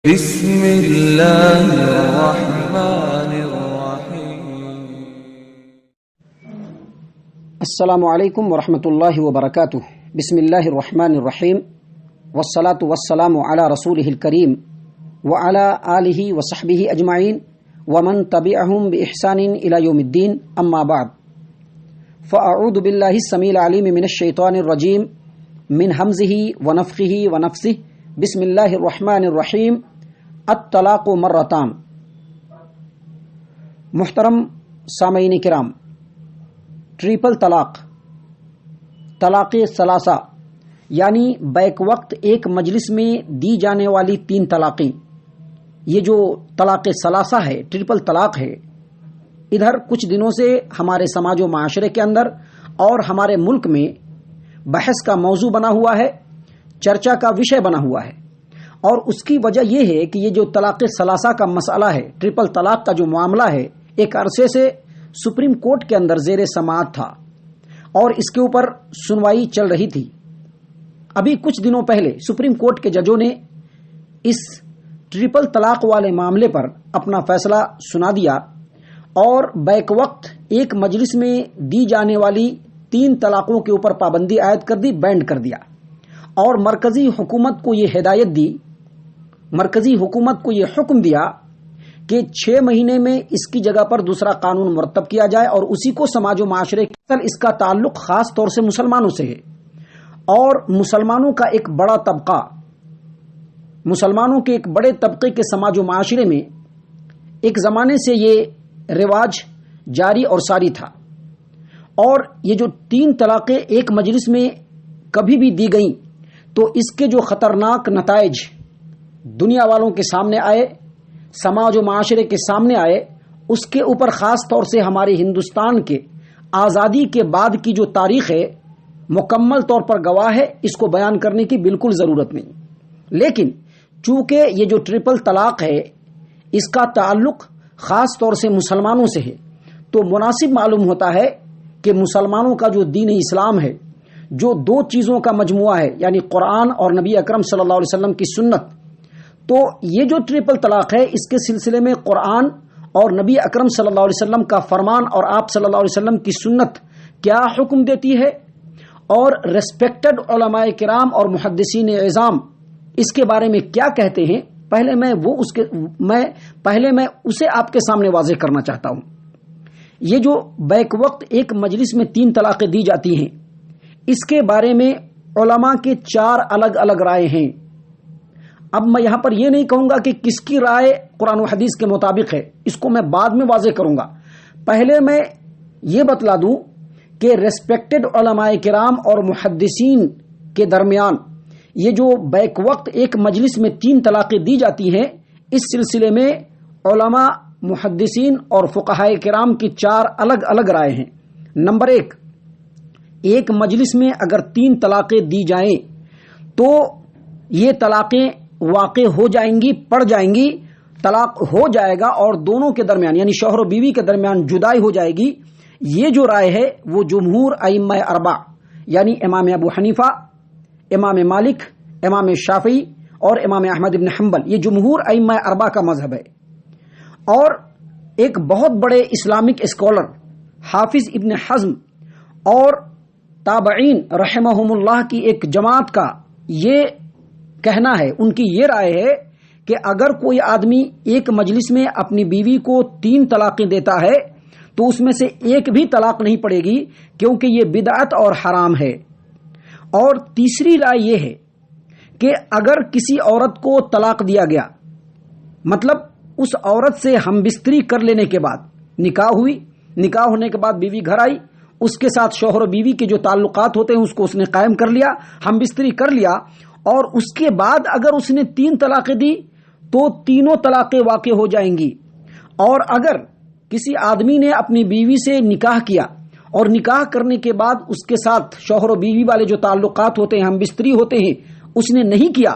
بسم اللہ الرحمن الرحیم۔ السلام علیکم ورحمۃ اللہ وبرکاتہ۔ بسم اللہ الرحمن الرحیم، والصلاة والسلام علی رسولہ الکریم وعلی آلہ وصحبہ اجمعین ومن تبعہم بإحسان الی یوم الدین، اما بعد، فاعوذ باللہ السمیع العلیم من الشیطان الرجیم من ہمزہ ونفخہ ونفثہ، بسم اللہ الرحمن الرحیم۔ الطلاق مرتان۔ محترم سامعین کرام، ٹریپل طلاق، طلاق ثلاثہ یعنی بیک وقت ایک مجلس میں دی جانے والی 3 طلاقیں، یہ جو طلاق ثلاثہ ہے، ٹریپل طلاق ہے، ادھر کچھ دنوں سے ہمارے سماج و معاشرے کے اندر اور ہمارے ملک میں بحث کا موضوع بنا ہوا ہے، چرچا کا وشے بنا ہوا ہے، اور اس کی وجہ یہ ہے کہ یہ جو طلاق ثلاثہ کا مسئلہ ہے، ٹریپل طلاق کا جو معاملہ ہے، ایک عرصے سے سپریم کورٹ کے اندر زیر سماعت تھا اور اس کے اوپر سنوائی چل رہی تھی۔ ابھی کچھ دنوں پہلے سپریم کورٹ کے ججوں نے اس ٹریپل طلاق والے معاملے پر اپنا فیصلہ سنا دیا اور بیک وقت ایک مجلس میں دی جانے والی 3 طلاقوں کے اوپر پابندی عائد کر دی، بینڈ کر دیا، اور مرکزی حکومت کو یہ ہدایت دی، مرکزی حکومت کو یہ حکم دیا کہ 6 مہینے میں اس کی جگہ پر دوسرا قانون مرتب کیا جائے، اور اسی کو سماج و معاشرے کے اس کا تعلق خاص طور سے مسلمانوں سے ہے، اور مسلمانوں کا ایک بڑا طبقہ، مسلمانوں کے ایک بڑے طبقے کے سماج و معاشرے میں ایک زمانے سے یہ رواج جاری اور ساری تھا، اور یہ جو 3 طلاقیں ایک مجلس میں کبھی بھی دی گئیں تو اس کے جو خطرناک نتائج دنیا والوں کے سامنے آئے، سماج و معاشرے کے سامنے آئے، اس کے اوپر خاص طور سے ہمارے ہندوستان کے آزادی کے بعد کی جو تاریخ ہے مکمل طور پر گواہ ہے، اس کو بیان کرنے کی بالکل ضرورت نہیں۔ لیکن چونکہ یہ جو ٹریپل طلاق ہے اس کا تعلق خاص طور سے مسلمانوں سے ہے، تو مناسب معلوم ہوتا ہے کہ مسلمانوں کا جو دین اسلام ہے، جو 2 چیزوں کا مجموعہ ہے، یعنی قرآن اور نبی اکرم صلی اللہ علیہ وسلم کی سنت، تو یہ جو ٹریپل طلاق ہے اس کے سلسلے میں قرآن اور نبی اکرم صلی اللہ علیہ وسلم کا فرمان اور آپ صلی اللہ علیہ وسلم کی سنت کیا حکم دیتی ہے، اور ریسپیکٹڈ علماء کرام اور محدثین اعظام اس کے بارے میں کیا کہتے ہیں، پہلے میں اسے آپ کے سامنے واضح کرنا چاہتا ہوں۔ یہ جو بیک وقت ایک مجلس میں 3 طلاقیں دی جاتی ہیں، اس کے بارے میں علماء کے 4 الگ الگ رائے ہیں۔ اب میں یہاں پر یہ نہیں کہوں گا کہ کس کی رائے قرآن و حدیث کے مطابق ہے، اس کو میں بعد میں واضح کروں گا۔ پہلے میں یہ بتلا دوں کہ ریسپیکٹڈ علماء کرام اور محدثین کے درمیان یہ جو بیک وقت ایک مجلس میں 3 طلاقیں دی جاتی ہیں، اس سلسلے میں علماء، محدثین اور فقہائے کرام کی 4 الگ الگ رائے ہیں۔ نمبر 1، ایک مجلس میں اگر 3 طلاقیں دی جائیں تو یہ طلاقیں واقع ہو جائیں گی، پڑ جائیں گی، طلاق ہو جائے گا، اور دونوں کے درمیان یعنی شوہر و بیوی کے درمیان جدائی ہو جائے گی۔ یہ جو رائے ہے وہ جمہور ائمہ 4 یعنی امام ابو حنیفہ، امام مالک، امام شافعی اور امام احمد بن حنبل، یہ جمہور ائمہ 4 کا مذہب ہے۔ اور ایک بہت بڑے اسلامک اسکالر حافظ ابن حزم اور تابعین رحمہم اللہ کی ایک جماعت کا یہ کہنا ہے، ان کی یہ رائے ہے کہ اگر کوئی آدمی ایک مجلس میں اپنی بیوی کو 3 طلاقیں دیتا ہے تو اس میں سے ایک بھی طلاق نہیں پڑے گی، کیونکہ یہ بدعت اور حرام ہے۔ اور تیسری رائے یہ ہے کہ اگر کسی عورت کو طلاق دیا گیا، مطلب اس عورت سے ہم بستری کر لینے کے بعد نکاح ہوئی، نکاح ہونے کے بعد بیوی گھر آئی، اس کے ساتھ شوہر و بیوی کے جو تعلقات ہوتے ہیں اس کو اس نے قائم کر لیا، ہم بستری کر لیا، اور اس کے بعد اگر اس نے 3 طلاقیں دی تو تینوں طلاقیں واقع ہو جائیں گی۔ اور اگر کسی آدمی نے اپنی بیوی سے نکاح کیا اور نکاح کرنے کے بعد اس کے ساتھ شوہر و بیوی والے جو تعلقات ہوتے ہیں، ہم بستری ہوتے ہیں، اس نے نہیں کیا،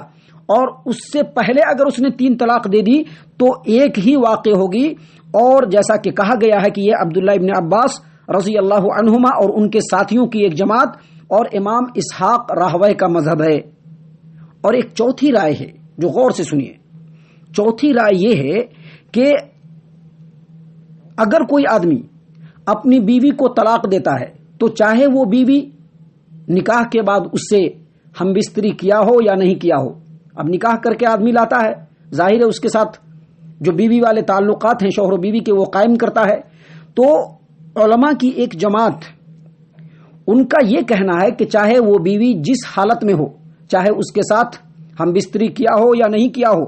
اور اس سے پہلے اگر اس نے 3 طلاق دے دی تو ایک ہی واقع ہوگی، اور جیسا کہ کہا گیا ہے کہ یہ عبداللہ ابن عباس رضی اللہ عنہما اور ان کے ساتھیوں کی ایک جماعت اور امام اسحاق راہوی کا مذہب ہے۔ اور ایک چوتھی رائے ہے جو غور سے سنیے، چوتھی رائے یہ ہے کہ اگر کوئی آدمی اپنی بیوی کو طلاق دیتا ہے تو چاہے وہ بیوی نکاح کے بعد اس سے ہم بستری کیا ہو یا نہیں کیا ہو، اب نکاح کر کے آدمی لاتا ہے، ظاہر ہے اس کے ساتھ جو بیوی والے تعلقات ہیں شوہر و بیوی کے وہ قائم کرتا ہے، تو علماء کی ایک جماعت ان کا یہ کہنا ہے کہ چاہے وہ بیوی جس حالت میں ہو، چاہے اس کے ساتھ ہم بستری کیا ہو یا نہیں کیا ہو،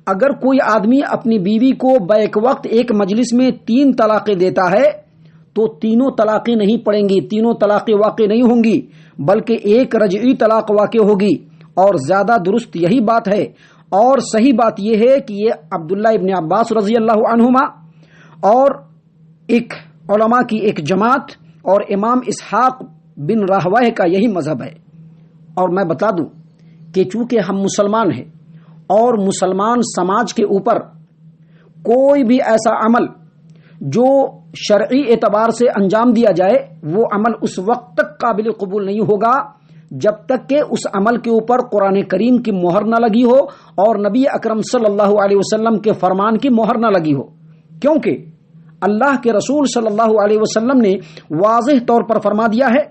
اگر کوئی آدمی اپنی بیوی کو بیک وقت ایک مجلس میں 3 طلاقیں دیتا ہے تو تینوں طلاقیں نہیں پڑیں گی، تینوں طلاقیں واقع نہیں ہوں گی، بلکہ ایک رجعی طلاق واقع ہوگی۔ اور زیادہ درست یہی بات ہے، اور صحیح بات یہ ہے کہ یہ عبداللہ ابن عباس رضی اللہ عنہما اور ایک علماء کی ایک جماعت اور امام اسحاق بن راہویہ کا یہی مذہب ہے۔ اور میں بتا دوں کہ چونکہ ہم مسلمان ہیں اور مسلمان سماج کے اوپر کوئی بھی ایسا عمل جو شرعی اعتبار سے انجام دیا جائے وہ عمل اس وقت تک قابل قبول نہیں ہوگا جب تک کہ اس عمل کے اوپر قرآن کریم کی مہر نہ لگی ہو اور نبی اکرم صلی اللہ علیہ وسلم کے فرمان کی مہر نہ لگی ہو، کیونکہ اللہ کے رسول صلی اللہ علیہ وسلم نے واضح طور پر فرما دیا ہے،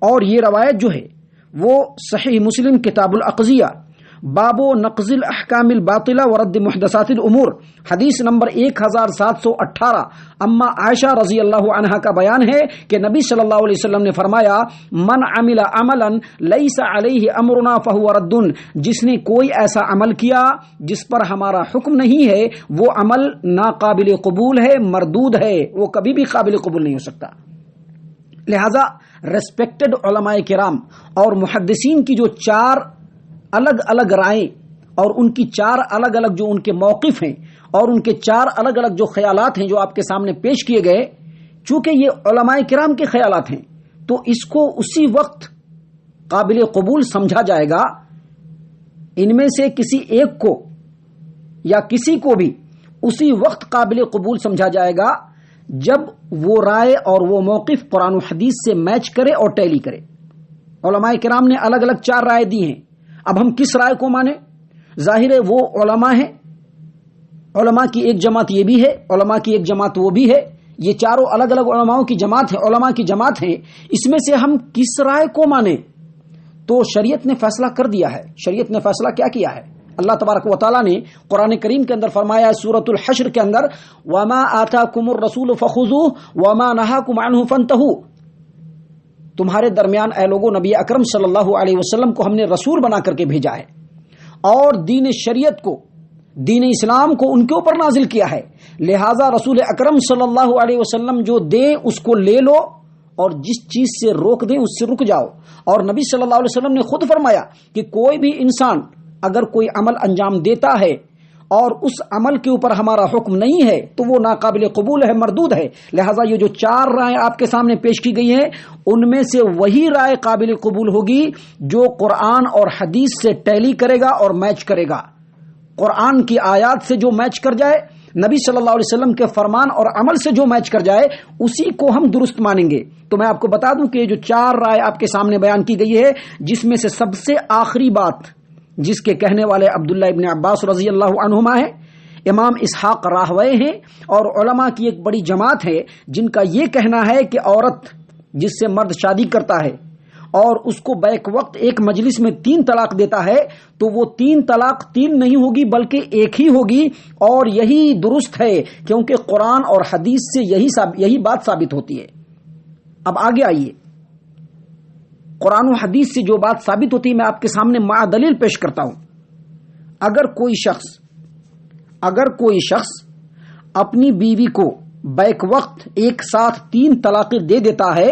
اور یہ روایت جو ہے وہ صحیح مسلم کتاب الاقضیہ باب نقض الاحکام الباطلہ ورد محدثات الامور حدیث نمبر 1718 اما عائشہ رضی اللہ عنہا کا بیان ہے کہ نبی صلی اللہ علیہ وسلم نے فرمایا من عمل عملا لیس علیہ امرنا فہو رد، جس نے کوئی ایسا عمل کیا جس پر ہمارا حکم نہیں ہے وہ عمل ناقابل قبول ہے، مردود ہے، وہ کبھی بھی قابل قبول نہیں ہو سکتا۔ لہذا ریسپیکٹڈ علماء کرام اور محدثین کی جو 4 الگ الگ رائیں اور ان کی 4 الگ الگ جو ان کے موقف ہیں اور ان کے 4 الگ الگ جو خیالات ہیں جو آپ کے سامنے پیش کیے گئے، چونکہ یہ علماء کرام کے خیالات ہیں تو اس کو اسی وقت قابل قبول سمجھا جائے گا، ان میں سے کسی ایک کو یا کسی کو بھی اسی وقت قابل قبول سمجھا جائے گا جب وہ رائے اور وہ موقف قرآن و حدیث سے میچ کرے اور ٹیلی کرے۔ علماء کرام نے الگ الگ 4 رائے دی ہیں، اب ہم کس رائے کو مانیں؟ ظاہر ہے وہ علماء ہیں، علماء کی ایک جماعت یہ بھی ہے، علماء کی ایک جماعت وہ بھی ہے، یہ چاروں الگ الگ علماء کی جماعت ہے، علماء کی جماعت ہے، اس میں سے ہم کس رائے کو مانیں؟ تو شریعت نے فیصلہ کر دیا ہے۔ شریعت نے فیصلہ کیا کیا ہے؟ اللہ تبارک و تعالیٰ نے قرآن کریم کے اندر فرمایا سورۃ الحشر کے اندر وَمَا آتَاكُمُ الرَّسُولُ فَخُذُوهُ وَمَا نَهَاكُمْ عَنْهُ فَانْتَهُوا، تمہارے درمیان اے لوگوں نبی اکرم صلی اللہ علیہ وسلم کو ہم نے رسول بنا کر کے بھیجا ہے اور دین شریعت کو، دین اسلام کو ان کے اوپر نازل کیا ہے، لہٰذا رسول اکرم صلی اللہ علیہ وسلم جو دے اس کو لے لو اور جس چیز سے روک دیں اس سے رک جاؤ۔ اور نبی صلی اللہ علیہ وسلم نے خود فرمایا کہ کوئی بھی انسان اگر کوئی عمل انجام دیتا ہے اور اس عمل کے اوپر ہمارا حکم نہیں ہے تو وہ ناقابل قبول ہے، مردود ہے۔ لہٰذا یہ جو 4 رائے آپ کے سامنے پیش کی گئی ہیں ان میں سے وہی رائے قابل قبول ہوگی جو قرآن اور حدیث سے ٹیلی کرے گا اور میچ کرے گا۔ قرآن کی آیات سے جو میچ کر جائے، نبی صلی اللہ علیہ وسلم کے فرمان اور عمل سے جو میچ کر جائے اسی کو ہم درست مانیں گے۔ تو میں آپ کو بتا دوں کہ یہ جو 4 رائے آپ کے سامنے بیان کی گئی ہے، جس میں سے سب سے آخری بات جس کے کہنے والے عبداللہ ابن عباس رضی اللہ عنہما ہے، امام اسحاق راہویہ ہیں اور علماء کی ایک بڑی جماعت ہے جن کا یہ کہنا ہے کہ عورت جس سے مرد شادی کرتا ہے اور اس کو بیک وقت ایک مجلس میں 3 طلاق دیتا ہے تو وہ 3 طلاق 3 نہیں ہوگی بلکہ ایک ہی ہوگی، اور یہی درست ہے کیونکہ قرآن اور حدیث سے یہی بات ثابت ہوتی ہے۔ اب آگے آئیے، قرآن و حدیث سے جو بات ثابت ہوتی ہے میں آپ کے سامنے مع دلیل پیش کرتا ہوں۔ اگر کوئی شخص اپنی بیوی کو بیک وقت ایک ساتھ 3 طلاقیں دے دیتا ہے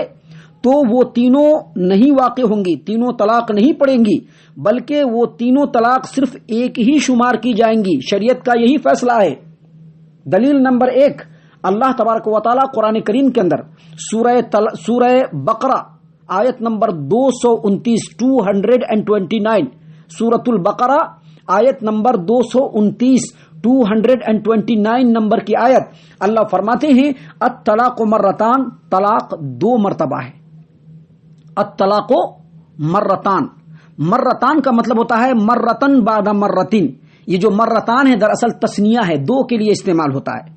تو وہ تینوں نہیں واقع ہوں گی، تینوں طلاق نہیں پڑیں گی، بلکہ وہ تینوں طلاق صرف ایک ہی شمار کی جائیں گی۔ شریعت کا یہی فیصلہ ہے۔ دلیل نمبر 1، اللہ تبارک و تعالیٰ قرآن کریم کے اندر سورہ بقرہ آیت نمبر 229 229 سورۃ البقرہ آیت نمبر 229 229 نمبر کی آیت، اللہ فرماتے ہیں الطلاق مرتان، طلاق 2 مرتبہ ہے۔ الطلاق مرتان، مرتان کا مطلب ہوتا ہے مرتن بعد مرتن، یہ جو مرتان ہے دراصل تسنیہ ہے، دو کے لیے استعمال ہوتا ہے،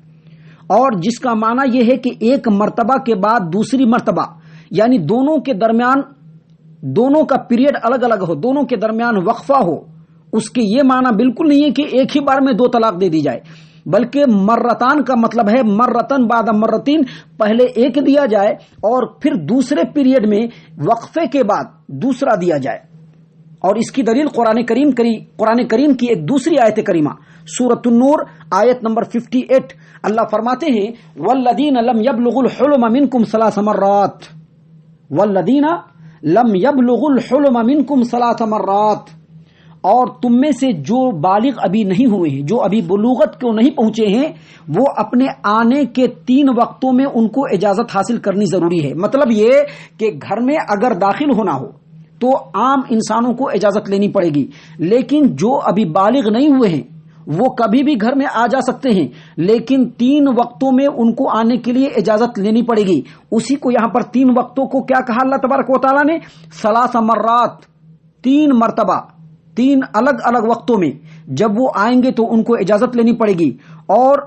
اور جس کا معنی یہ ہے کہ ایک مرتبہ کے بعد دوسری مرتبہ، یعنی دونوں کے درمیان، دونوں کا پیریڈ الگ الگ ہو، دونوں کے درمیان وقفہ ہو۔ اس کے یہ معنی بالکل نہیں ہے کہ ایک ہی بار میں دو طلاق دے دی جائے، بلکہ مرتان کا مطلب ہے مرتن بعد مرتین، پہلے ایک دیا جائے اور پھر دوسرے پیریڈ میں وقفے کے بعد دوسرا دیا جائے۔ اور اس کی دلیل قرآن کریم کی ایک دوسری آیت کریمہ سورۃ النور آیت نمبر 58، اللہ فرماتے ہیں والذین لم یبلغوا الحلم منکم ثلاث مرات، والذین لم یبلغوا الحلم منکم ثلاث مرات، اور تم میں سے جو بالغ ابھی نہیں ہوئے ہیں، جو ابھی بلوغت کو نہیں پہنچے ہیں، وہ اپنے آنے کے 3 وقتوں میں ان کو اجازت حاصل کرنی ضروری ہے۔ مطلب یہ کہ گھر میں اگر داخل ہونا ہو تو عام انسانوں کو اجازت لینی پڑے گی، لیکن جو ابھی بالغ نہیں ہوئے ہیں وہ کبھی بھی گھر میں آ جا سکتے ہیں، لیکن 3 وقتوں میں ان کو آنے کے لیے اجازت لینی پڑے گی۔ اسی کو یہاں پر 3 وقتوں کو کیا کہا اللہ تبارک و تعالیٰ نے؟ ثلاث مرات، 3 مرتبہ، 3 الگ الگ وقتوں میں جب وہ آئیں گے تو ان کو اجازت لینی پڑے گی۔ اور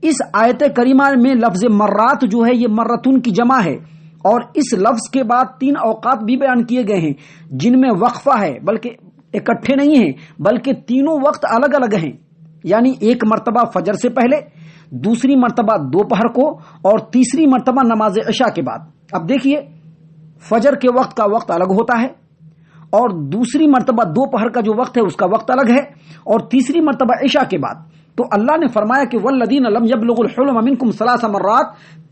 اس آیت کریمہ میں لفظ مرات جو ہے یہ مرتن کی جمع ہے، اور اس لفظ کے بعد 3 اوقات بھی بیان کیے گئے ہیں جن میں وقفہ ہے، بلکہ اکٹھے نہیں ہیں، بلکہ تینوں وقت الگ الگ ہیں، یعنی ایک مرتبہ فجر سے پہلے، دوسری مرتبہ دوپہر کو، اور تیسری مرتبہ نماز عشاء کے بعد۔ اب دیکھیے فجر کے وقت کا وقت الگ ہوتا ہے، اور دوسری مرتبہ دوپہر کا جو وقت ہے اس کا وقت الگ ہے، اور تیسری مرتبہ عشاء کے بعد۔ تو اللہ نے فرمایا کہ والذین لم یبلغوا الحلم منکم ثلاث مرات،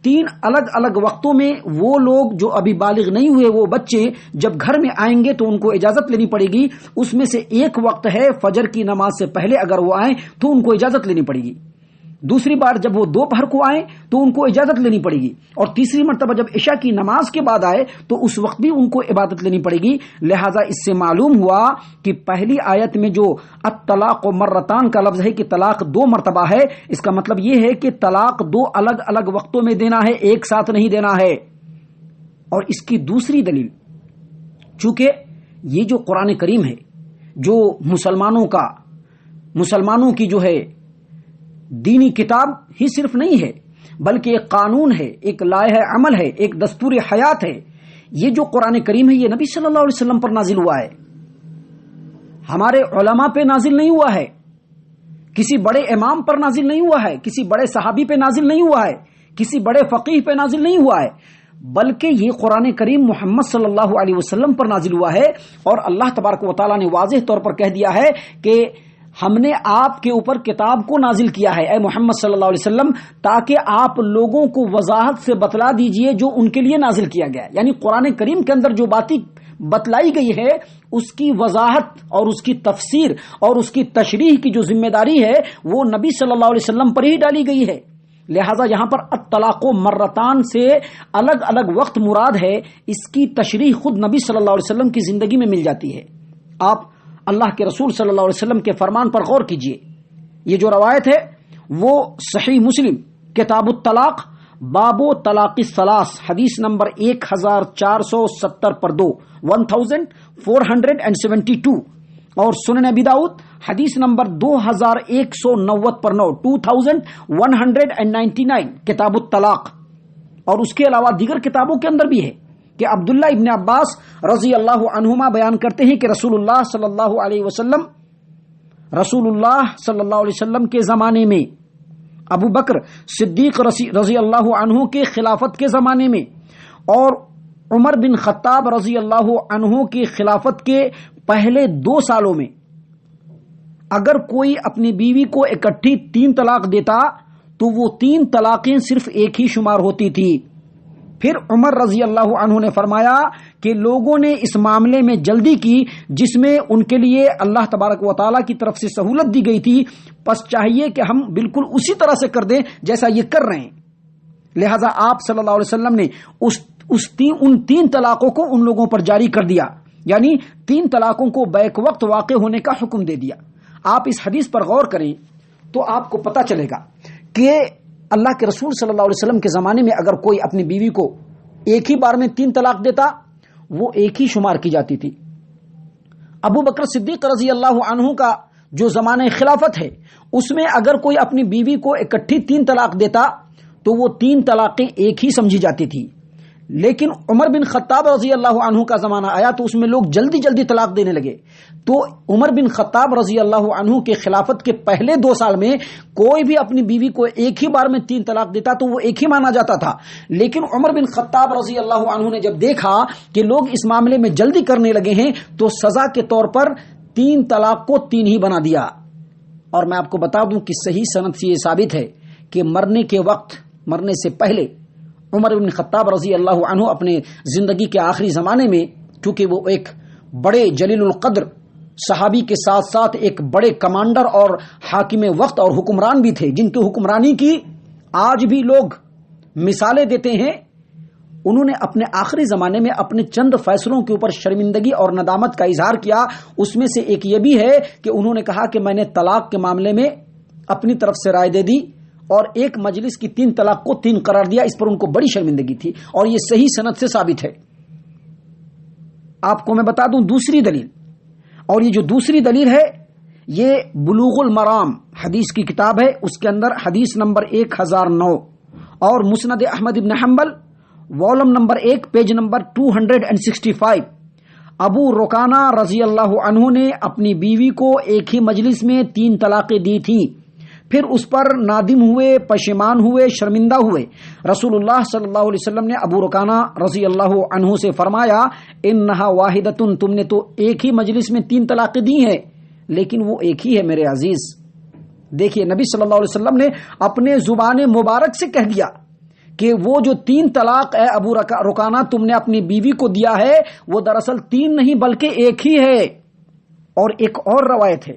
3 الگ الگ وقتوں میں وہ لوگ جو ابھی بالغ نہیں ہوئے، وہ بچے جب گھر میں آئیں گے تو ان کو اجازت لینی پڑے گی۔ اس میں سے ایک وقت ہے فجر کی نماز سے پہلے اگر وہ آئیں تو ان کو اجازت لینی پڑے گی، دوسری بار جب وہ دوپہر کو آئیں تو ان کو اجازت لینی پڑے گی، اور تیسری مرتبہ جب عشاء کی نماز کے بعد آئے تو اس وقت بھی ان کو عبادت لینی پڑے گی۔ لہٰذا اس سے معلوم ہوا کہ پہلی آیت میں جو الطلاق و مرتان کا لفظ ہے کہ طلاق 2 مرتبہ ہے، اس کا مطلب یہ ہے کہ طلاق 2 الگ الگ وقتوں میں دینا ہے، ایک ساتھ نہیں دینا ہے۔ اور اس کی دوسری دلیل، چونکہ یہ جو قرآن کریم ہے جو مسلمانوں کی جو ہے دینی کتاب ہی صرف نہیں ہے، بلکہ ایک قانون ہے، ایک لائحہ عمل ہے، ایک دستور حیات ہے۔ یہ جو قرآن کریم ہے یہ نبی صلی اللہ علیہ وسلم پر نازل ہوا ہے، ہمارے علماء پہ نازل نہیں ہوا ہے، کسی بڑے امام پر نازل نہیں ہوا ہے، کسی بڑے صحابی پہ نازل نہیں ہوا ہے، کسی بڑے فقیہ پہ نازل نہیں ہوا ہے، بلکہ یہ قرآن کریم محمد صلی اللہ علیہ وسلم پر نازل ہوا ہے۔ اور اللہ تبارک و تعالیٰ نے واضح طور پر کہہ دیا ہے کہ ہم نے آپ کے اوپر کتاب کو نازل کیا ہے اے محمد صلی اللہ علیہ وسلم، تاکہ آپ لوگوں کو وضاحت سے بتلا دیجئے جو ان کے لیے نازل کیا گیا ہے۔ یعنی قرآن کریم کے اندر جو باتیں بتلائی گئی ہے اس کی وضاحت اور اس کی تفسیر اور اس کی تشریح کی جو ذمہ داری ہے وہ نبی صلی اللہ علیہ وسلم پر ہی ڈالی گئی ہے۔ لہٰذا یہاں پر الطلاق و مرتان سے الگ الگ وقت مراد ہے، اس کی تشریح خود نبی صلی اللہ علیہ وسلم کی زندگی میں مل جاتی ہے۔ آپ اللہ کے رسول صلی اللہ علیہ وسلم کے فرمان پر غور کیجئے، یہ جو روایت ہے وہ صحیح مسلم کتاب الطلاق باب طلاق الثلاث حدیث نمبر 1470 پر 2 1472، اور سنن ابی داؤد حدیث نمبر 2190 پر 9 2199 کتاب الطلاق۔ اور اس کے علاوہ دیگر کتابوں کے اندر بھی ہے کہ عبداللہ ابن عباس رضی اللہ عنہما بیان کرتے ہیں کہ رسول اللہ صلی اللہ علیہ وسلم کے زمانے میں، ابو بکر صدیق رضی اللہ عنہ کے خلافت کے زمانے میں، اور عمر بن خطاب رضی اللہ عنہ کی خلافت کے پہلے 2 سالوں میں اگر کوئی اپنی بیوی کو اکٹھی 3 طلاق دیتا تو وہ 3 طلاقیں صرف ایک ہی شمار ہوتی تھی۔ پھر عمر رضی اللہ عنہ نے فرمایا کہ لوگوں نے اس معاملے میں جلدی کی جس میں ان کے لیے اللہ تبارک و تعالیٰ کی طرف سے سہولت دی گئی تھی، پس چاہیے کہ ہم بالکل اسی طرح سے کر دیں جیسا یہ کر رہے ہیں۔ لہذا آپ صلی اللہ علیہ وسلم نے ان 3 طلاقوں کو ان لوگوں پر جاری کر دیا، یعنی 3 طلاقوں کو بیک وقت واقع ہونے کا حکم دے دیا۔ آپ اس حدیث پر غور کریں تو آپ کو پتہ چلے گا کہ اللہ کے رسول صلی اللہ علیہ وسلم کے زمانے میں اگر کوئی اپنی بیوی کو ایک ہی بار میں 3 طلاق دیتا وہ ایک ہی شمار کی جاتی تھی۔ ابو بکر صدیق رضی اللہ عنہ کا جو زمانہ خلافت ہے اس میں اگر کوئی اپنی بیوی کو اکٹھی 3 طلاق دیتا تو وہ 3 طلاقیں ایک ہی سمجھی جاتی تھی. لیکن عمر بن خطاب رضی اللہ عنہ کا زمانہ آیا تو اس میں لوگ جلدی جلدی طلاق دینے لگے. تو عمر بن خطاب رضی اللہ عنہ کے خلافت کے پہلے 2 سال میں کوئی بھی اپنی بیوی کو ایک ہی بار میں 3 طلاق دیتا تو وہ ایک ہی مانا جاتا تھا. لیکن عمر بن خطاب رضی اللہ عنہ نے جب دیکھا کہ لوگ اس معاملے میں جلدی کرنے لگے ہیں تو سزا کے طور پر 3 طلاق کو 3 ہی بنا دیا. اور میں آپ کو بتا دوں کہ صحیح سند سے یہ ثابت ہے کہ مرنے سے پہلے عمر بن خطاب رضی اللہ عنہ اپنے زندگی کے آخری زمانے میں، چونکہ وہ ایک بڑے جلیل القدر صحابی کے ساتھ ساتھ ایک بڑے کمانڈر اور حاکم وقت اور حکمران بھی تھے جن کی حکمرانی کی آج بھی لوگ مثالیں دیتے ہیں، انہوں نے اپنے آخری زمانے میں اپنے چند فیصلوں کے اوپر شرمندگی اور ندامت کا اظہار کیا. اس میں سے ایک یہ بھی ہے کہ انہوں نے کہا کہ میں نے طلاق کے معاملے میں اپنی طرف سے رائے دے دی اور ایک مجلس کی 3 طلاق کو 3 قرار دیا. اس پر ان کو بڑی شرمندگی تھی اور یہ صحیح سند سے ثابت ہے. آپ کو میں بتا دوں دوسری دلیل، اور یہ جو دوسری دلیل ہے یہ بلوغ المرام حدیث کی کتاب ہے، اس کے اندر حدیث نمبر 1009 اور مسند احمد بن حنبل والم نمبر 1 پیج نمبر 265 ابو رکانہ رضی اللہ عنہ نے اپنی بیوی کو ایک ہی مجلس میں 3 طلاقیں دی تھیں، پھر اس پر نادم ہوئے، پشیمان ہوئے، شرمندہ ہوئے. رسول اللہ صلی اللہ علیہ وسلم نے ابو رکانہ رضی اللہ عنہ سے فرمایا انہا واحدتن، تم نے تو ایک ہی مجلس میں 3 طلاقیں دی ہیں لیکن وہ ایک ہی ہے میرے عزیز. دیکھیے نبی صلی اللہ علیہ وسلم نے اپنے زبان مبارک سے کہہ دیا کہ وہ جو 3 طلاق اے ابو رکانہ تم نے اپنی بیوی کو دیا ہے وہ دراصل 3 نہیں بلکہ ایک ہی ہے. اور ایک اور روایت ہے،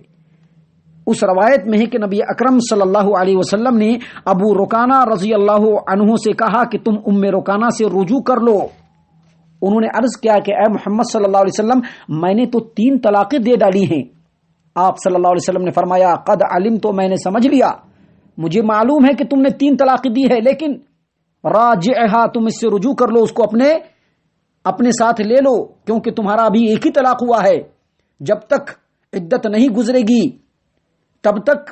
اس روایت میں ہے کہ نبی اکرم صلی اللہ علیہ وسلم نے ابو رکانہ رضی اللہ عنہ سے کہا کہ تم ام رکانہ سے رجوع کر لو. انہوں نے عرض کیا کہ اے محمد صلی اللہ علیہ وسلم میں نے تو 3 طلاقیں دے ڈالی ہیں. آپ صلی اللہ علیہ وسلم نے فرمایا قد علم، تو میں نے سمجھ لیا، مجھے معلوم ہے کہ تم نے 3 طلاقیں دی ہے، لیکن راجعہا، تم اس سے رجوع کر لو، اس کو اپنے ساتھ لے لو، کیونکہ تمہارا ابھی ایک ہی طلاق ہوا ہے. جب تک عدت نہیں گزرے گی تب تک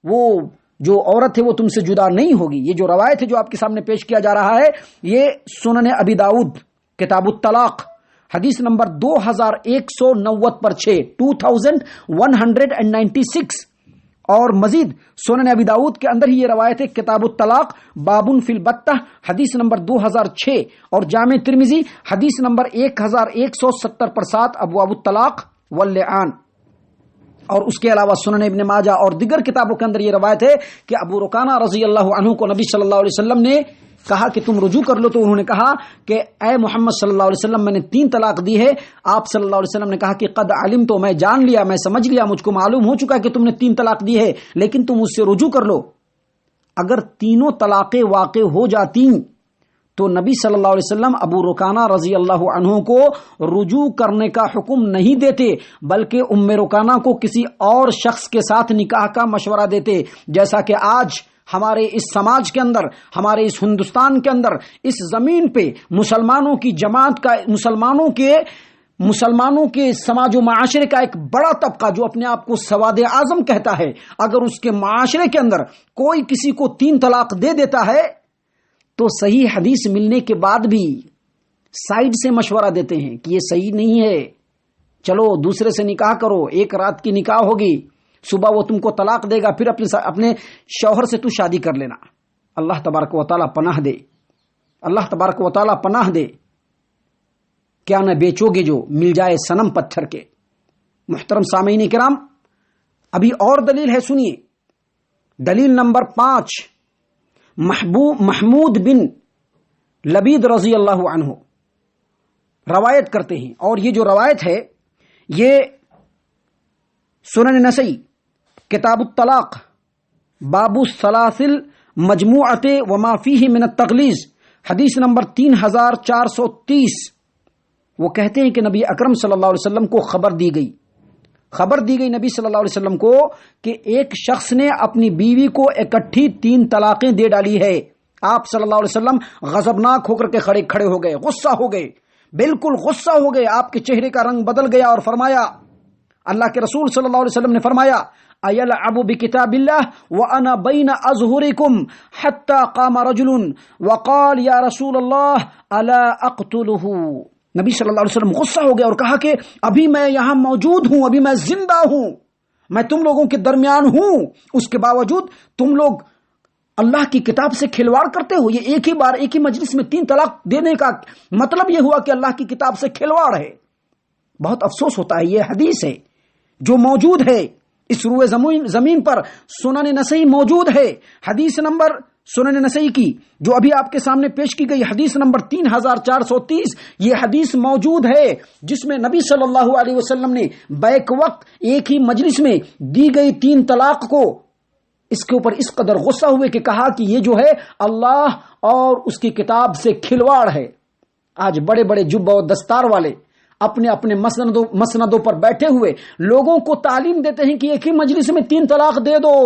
وہ جو عورت ہے وہ تم سے جدا نہیں ہوگی. یہ جو روایت ہے جو آپ کے سامنے پیش کیا جا رہا ہے یہ سنن ابی داؤد کتاب الطلاق حدیث نمبر 2190 پر 6 2196 اور مزید سنن ابی داؤد کے اندر ہی یہ روایت ہے کتاب الطلاق بابن فی البتہ حدیث نمبر 2006 اور جامع ترمذی حدیث نمبر 1170 پر 7 ابواب الطلاق واللعان. اور اس کے علاوہ سنن ابن ماجہ اور دیگر کتابوں کے اندر یہ روایت ہے کہ ابو رکانہ رضی اللہ عنہ کو نبی صلی اللہ علیہ وسلم نے کہا کہ تم رجوع کر لو، تو انہوں نے کہا کہ اے محمد صلی اللہ علیہ وسلم میں نے 3 طلاق دی ہے. آپ صلی اللہ علیہ وسلم نے کہا کہ قد علم، تو میں جان لیا، میں سمجھ لیا، مجھ کو معلوم ہو چکا کہ تم نے 3 طلاق دی ہے، لیکن تم اس سے رجوع کر لو. اگر تینوں طلاقیں واقع ہو جاتی تو نبی صلی اللہ علیہ وسلم ابو رکانہ رضی اللہ عنہ کو رجوع کرنے کا حکم نہیں دیتے، بلکہ ام رکانہ کو کسی اور شخص کے ساتھ نکاح کا مشورہ دیتے، جیسا کہ آج ہمارے اس سماج کے اندر، ہمارے اس ہندوستان کے اندر، اس زمین پہ مسلمانوں کی جماعت کا، مسلمانوں کے سماج و معاشرے کا ایک بڑا طبقہ جو اپنے آپ کو سواد اعظم کہتا ہے، اگر اس کے معاشرے کے اندر کوئی کسی کو 3 طلاق دے دیتا ہے تو صحیح حدیث ملنے کے بعد بھی سائیڈ سے مشورہ دیتے ہیں کہ یہ صحیح نہیں ہے، چلو دوسرے سے نکاح کرو، 1 رات کی نکاح ہوگی، صبح وہ تم کو طلاق دے گا، پھر اپنے شوہر سے تو شادی کر لینا. اللہ تبارک و تعالیٰ پناہ دے، اللہ تبارک و تعالیٰ پناہ دے. کیا نہ بیچو گے جو مل جائے صنم پتھر کے. محترم سامعین کرام، ابھی اور دلیل ہے، سنیے. دلیل نمبر 5 محمود بن لبید رضی اللہ عنہ روایت کرتے ہیں، اور یہ جو روایت ہے یہ سنن نسائی کتاب الطلاق باب السلاسل مجموعۃ وما فیہ من التغلیظ حدیث نمبر 3430. وہ کہتے ہیں کہ نبی اکرم صلی اللہ علیہ وسلم کو خبر دی گئی نبی صلی اللہ علیہ وسلم کو کہ ایک شخص نے اپنی بیوی کو اکٹھی 3 طلاقیں دے ڈالی ہے. آپ صلی اللہ علیہ وسلم غضبناک ہو کر کے کھڑے ہو گئے، غصہ ہو گئے، بالکل غصہ ہو گئے. آپ کے چہرے کا رنگ بدل گیا اور فرمایا، اللہ کے رسول صلی اللہ علیہ وسلم نے فرمایا أيلعب بكتاب الله وأنا بين أظهركم حتى قام رجل وقال يا رسول الله ألا أقتله. نبی صلی اللہ علیہ وسلم غصہ ہو گیا اور کہا کہ ابھی میں یہاں موجود ہوں، ابھی میں زندہ ہوں، میں تم لوگوں کے درمیان ہوں، اس کے باوجود تم لوگ اللہ کی کتاب سے کھلواڑ کرتے ہو. یہ ایک ہی بار ایک ہی مجلس میں 3 طلاق دینے کا مطلب یہ ہوا کہ اللہ کی کتاب سے کھلواڑ ہے. بہت افسوس ہوتا ہے. یہ حدیث ہے جو موجود ہے اس روئے زمین پر، سنن نسائی موجود ہے. حدیث نمبر سنن نسائی کی جو ابھی آپ کے سامنے پیش کی گئی حدیث نمبر 3430، یہ حدیث موجود ہے جس میں نبی صلی اللہ علیہ وسلم نے بیک وقت ایک ہی مجلس میں دی گئی 3 طلاق کو اس کے اوپر اس قدر غصہ ہوئے کہ کہا کہ یہ جو ہے اللہ اور اس کی کتاب سے کھلواڑ ہے. آج بڑے بڑے جبہ و دستار والے اپنے اپنے مسندوں پر بیٹھے ہوئے لوگوں کو تعلیم دیتے ہیں کہ ایک ہی مجلس میں 3 طلاق دے دو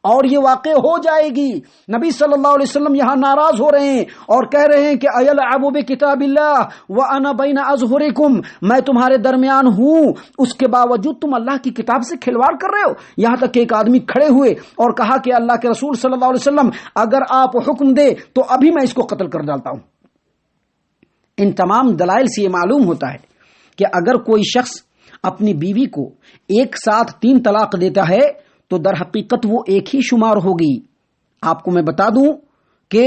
اور یہ واقع ہو جائے گی. نبی صلی اللہ علیہ وسلم یہاں ناراض ہو رہے ہیں اور کہہ رہے ہیں کہ ایلعب بکتاب اللہ وانا بین اظہرکم، میں تمہارے درمیان ہوں، اس کے باوجود تم اللہ کی کتاب سے کھلواڑ کر رہے ہو. یہاں تک کہ ایک آدمی کھڑے ہوئے اور کہا کہ اللہ کے رسول صلی اللہ علیہ وسلم اگر آپ حکم دے تو ابھی میں اس کو قتل کر ڈالتا ہوں. ان تمام دلائل سے یہ معلوم ہوتا ہے کہ اگر کوئی شخص اپنی بیوی کو ایک ساتھ 3 طلاق دیتا ہے تو در حقیقت وہ ایک ہی شمار ہوگی. آپ کو میں بتا دوں کہ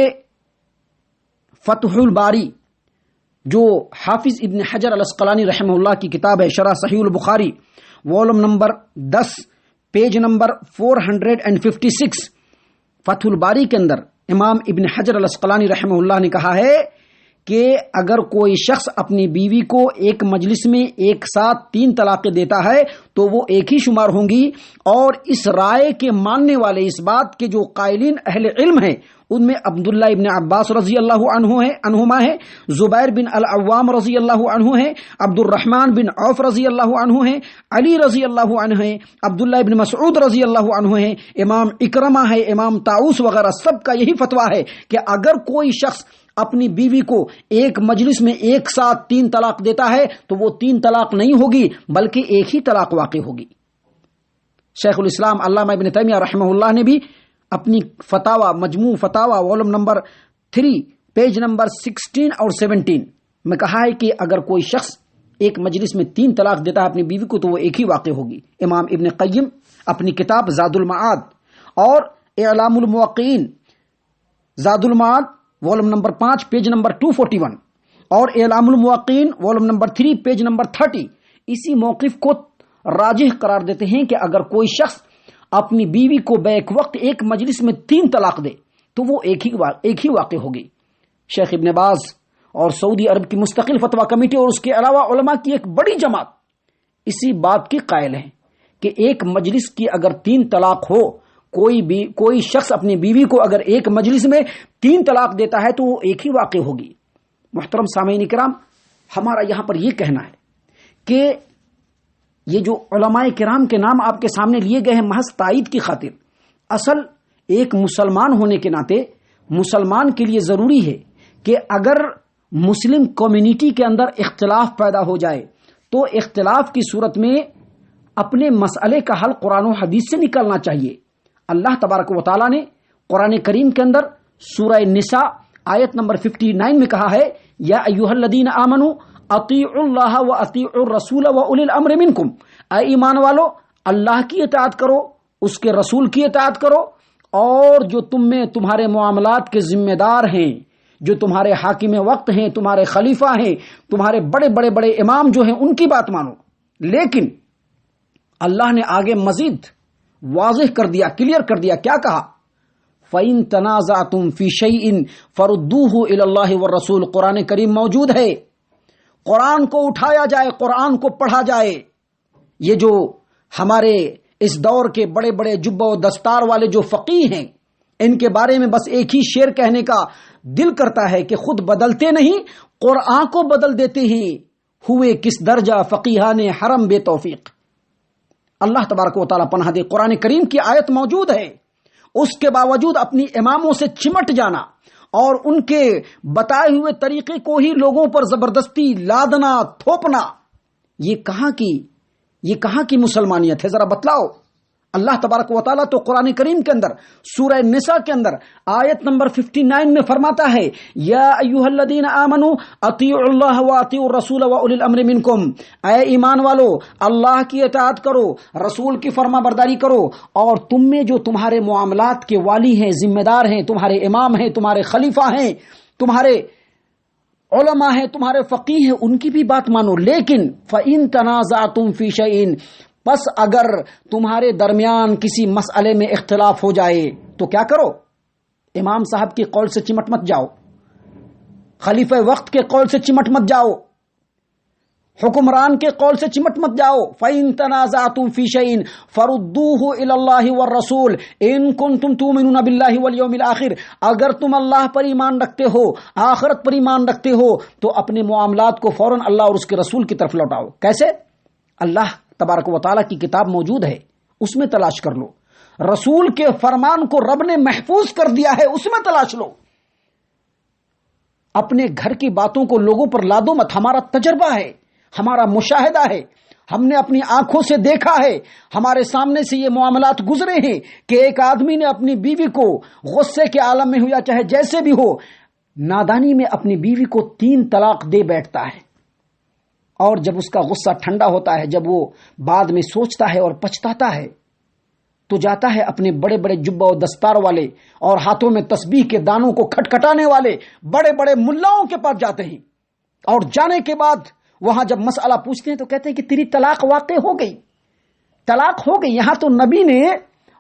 فتح الباری جو حافظ ابن حجر العسقلانی رحمہ اللہ کی کتاب ہے شرح صحیح البخاری، والوم نمبر 10 پیج نمبر 456، فتح الباری کے اندر امام ابن حجر العسقلانی رحمہ اللہ نے کہا ہے کہ اگر کوئی شخص اپنی بیوی کو ایک مجلس میں ایک ساتھ 3 طلاقیں دیتا ہے تو وہ ایک ہی شمار ہوں گی. اور اس رائے کے ماننے والے، اس بات کے جو قائلین اہل علم ہیں، ان میں عبداللہ ابن عباس رضی اللہ عنہما ہے، زبیر بن العوام رضی اللہ عنہ ہے، عبد الرحمن بن عوف رضی اللہ عنہ ہے، علی رضی اللہ عنہ ہے، عبداللہ ابن مسعود رضی اللہ عنہ ہے، امام اکرمہ ہے، امام طاؤس وغیرہ. سب کا یہی فتویٰ ہے کہ اگر کوئی شخص اپنی بیوی کو ایک مجلس میں ایک ساتھ 3 طلاق دیتا ہے تو وہ 3 طلاق نہیں ہوگی بلکہ ایک ہی طلاق واقع ہوگی. شیخ الاسلام علامہ ابن تیمیہ رحمہ اللہ نے بھی اپنی فتاوی مجموع فتاوی والوم نمبر 3 پیج نمبر 16 اور 17 میں کہا ہے کہ اگر کوئی شخص ایک مجلس میں 3 طلاق دیتا ہے اپنی بیوی کو تو وہ ایک ہی واقع ہوگی. امام ابن قیم اپنی کتاب زاد المعاد اور اعلام الموقعین، زاد المعاد والوم نمبر 5 پیج نمبر 241 اور اعلام الموقعین والوم نمبر 3 پیج نمبر 30 اسی موقف کو راجح قرار دیتے ہیں کہ اگر کوئی شخص اپنی بیوی کو بیک وقت ایک مجلس میں 3 طلاق دے تو وہ ایک ہی واقع ہوگی. شیخ ابن باز اور سعودی عرب کی مستقل فتویٰ کمیٹی اور اس کے علاوہ علماء کی ایک بڑی جماعت اسی بات کی قائل ہیں کہ ایک مجلس کی اگر 3 طلاق ہو، کوئی شخص اپنی بیوی کو اگر ایک مجلس میں 3 طلاق دیتا ہے تو وہ ایک ہی واقع ہوگی. محترم سامعین کرام، ہمارا یہاں پر یہ کہنا ہے کہ یہ جو علماء کرام کے نام آپ کے سامنے لیے گئے ہیں محض تائید کی خاطر، اصل ایک مسلمان ہونے کے ناطے مسلمان کے لیے ضروری ہے کہ اگر مسلم کمیونٹی کے اندر اختلاف پیدا ہو جائے تو اختلاف کی صورت میں اپنے مسئلے کا حل قرآن و حدیث سے نکالنا چاہیے. اللہ تبارک و تعالیٰ نے قرآن کریم کے اندر سورہ نساء آیت نمبر 59 میں کہا ہے یا ایھا الذین آمنوا اطیعوا اللہ و اطیعوا الرسول و اولی الامر منکم، اے ایمان والو اللہ کی اطاعت کرو، اس کے رسول کی اطاعت کرو، اور جو تم میں تمہارے معاملات کے ذمہ دار ہیں، جو تمہارے حاکم وقت ہیں، تمہارے خلیفہ ہیں، تمہارے بڑے امام جو ہیں ان کی بات مانو. لیکن اللہ نے آگے مزید واضح کر دیا، کلیئر کر دیا. کیا کہا؟ فَإِن تَنَازَعْتُمْ فِي شَيْءٍ فَرُدُّوهُ إِلَى اللَّهِ وَالرَّسُولِ. قرآن کریم موجود ہے، قرآن کو اٹھایا جائے، قرآن کو پڑھا جائے. یہ جو ہمارے اس دور کے بڑے جبہ و دستار والے جو فقیہ ہیں، ان کے بارے میں بس ایک ہی شعر کہنے کا دل کرتا ہے کہ خود بدلتے نہیں، قرآن کو بدل دیتے ہیں، ہوئے کس درجہ فقیہان حرم بے توفیق. اللہ تبارک و تعالیٰ پناہ دے. قرآن کریم کی آیت موجود ہے، اس کے باوجود اپنی اماموں سے چمٹ جانا اور ان کے بتائے ہوئے طریقے کو ہی لوگوں پر زبردستی لادنا، تھوپنا، یہ کہاں کی مسلمانیت ہے؟ ذرا بتلاؤ. اللہ تبارک و تعالیٰ تو قرآن کریم کے اندر سورہ نساء کے اندر آیت نمبر 59 میں فرماتا ہے، یا ایھا الذین آمنوا اطیعوا اللہ واطیعوا الرسول واولی الامر منکم، اے ایمان والو اللہ کی اطاعت کرو، رسول کی فرما برداری کرو، اور تم میں جو تمہارے معاملات کے والی ہیں، ذمہ دار ہیں، تمہارے امام ہیں، تمہارے خلیفہ ہیں، تمہارے علماء ہیں، تمہارے فقیہ ہیں، ان کی بھی بات مانو۔ لیکن فَإِن تَنَازَعْتُمْ فِي شَيْءٍ، پس اگر تمہارے درمیان کسی مسئلے میں اختلاف ہو جائے تو کیا کرو؟ امام صاحب کے قول سے چمٹ مت جاؤ، خلیفہ وقت کے قول سے چمٹ مت جاؤ، حکمران کے قول سے چمٹ مت جاؤ۔ فَإِن تَنَازَعْتُمْ فِي شَيْءٍ فَرُدُّوهُ إِلَى اللَّهِ وَالرَّسُولِ إِن كُنتُمْ تُؤْمِنُونَ بِاللَّهِ وَالْيَوْمِ الْآخِرِ، اگر تم اللہ پر ایمان رکھتے ہو، آخرت پر ایمان رکھتے ہو، تو اپنے معاملات کو فوراً اللہ اور اس کے رسول کی طرف لوٹاؤ۔ کیسے؟ اللہ تبارک و تعالیٰ کی کتاب موجود ہے، اس میں تلاش کر لو، رسول کے فرمان کو رب نے محفوظ کر دیا ہے، اس میں تلاش لو۔ اپنے گھر کی باتوں کو لوگوں پر لادو مت۔ ہمارا تجربہ ہے، ہمارا مشاہدہ ہے، ہم نے اپنی آنکھوں سے دیکھا ہے، ہمارے سامنے سے یہ معاملات گزرے ہیں کہ ایک آدمی نے اپنی بیوی کو غصے کے عالم میں ہو یا چاہے جیسے بھی ہو، نادانی میں اپنی بیوی کو 3 طلاق دے بیٹھتا ہے، اور جب اس کا غصہ ٹھنڈا ہوتا ہے، جب وہ بعد میں سوچتا ہے اور پچھتاتا ہے، تو جاتا ہے اپنے بڑے بڑے جبہ و دستار والے اور ہاتھوں میں تسبیح کے دانوں کو کھٹکھٹانے والے بڑے بڑے ملاؤں کے پاس جاتے ہیں، اور جانے کے بعد وہاں جب مسئلہ پوچھتے ہیں تو کہتے ہیں کہ تیری طلاق واقع ہو گئی، طلاق ہو گئی۔ یہاں تو نبی نے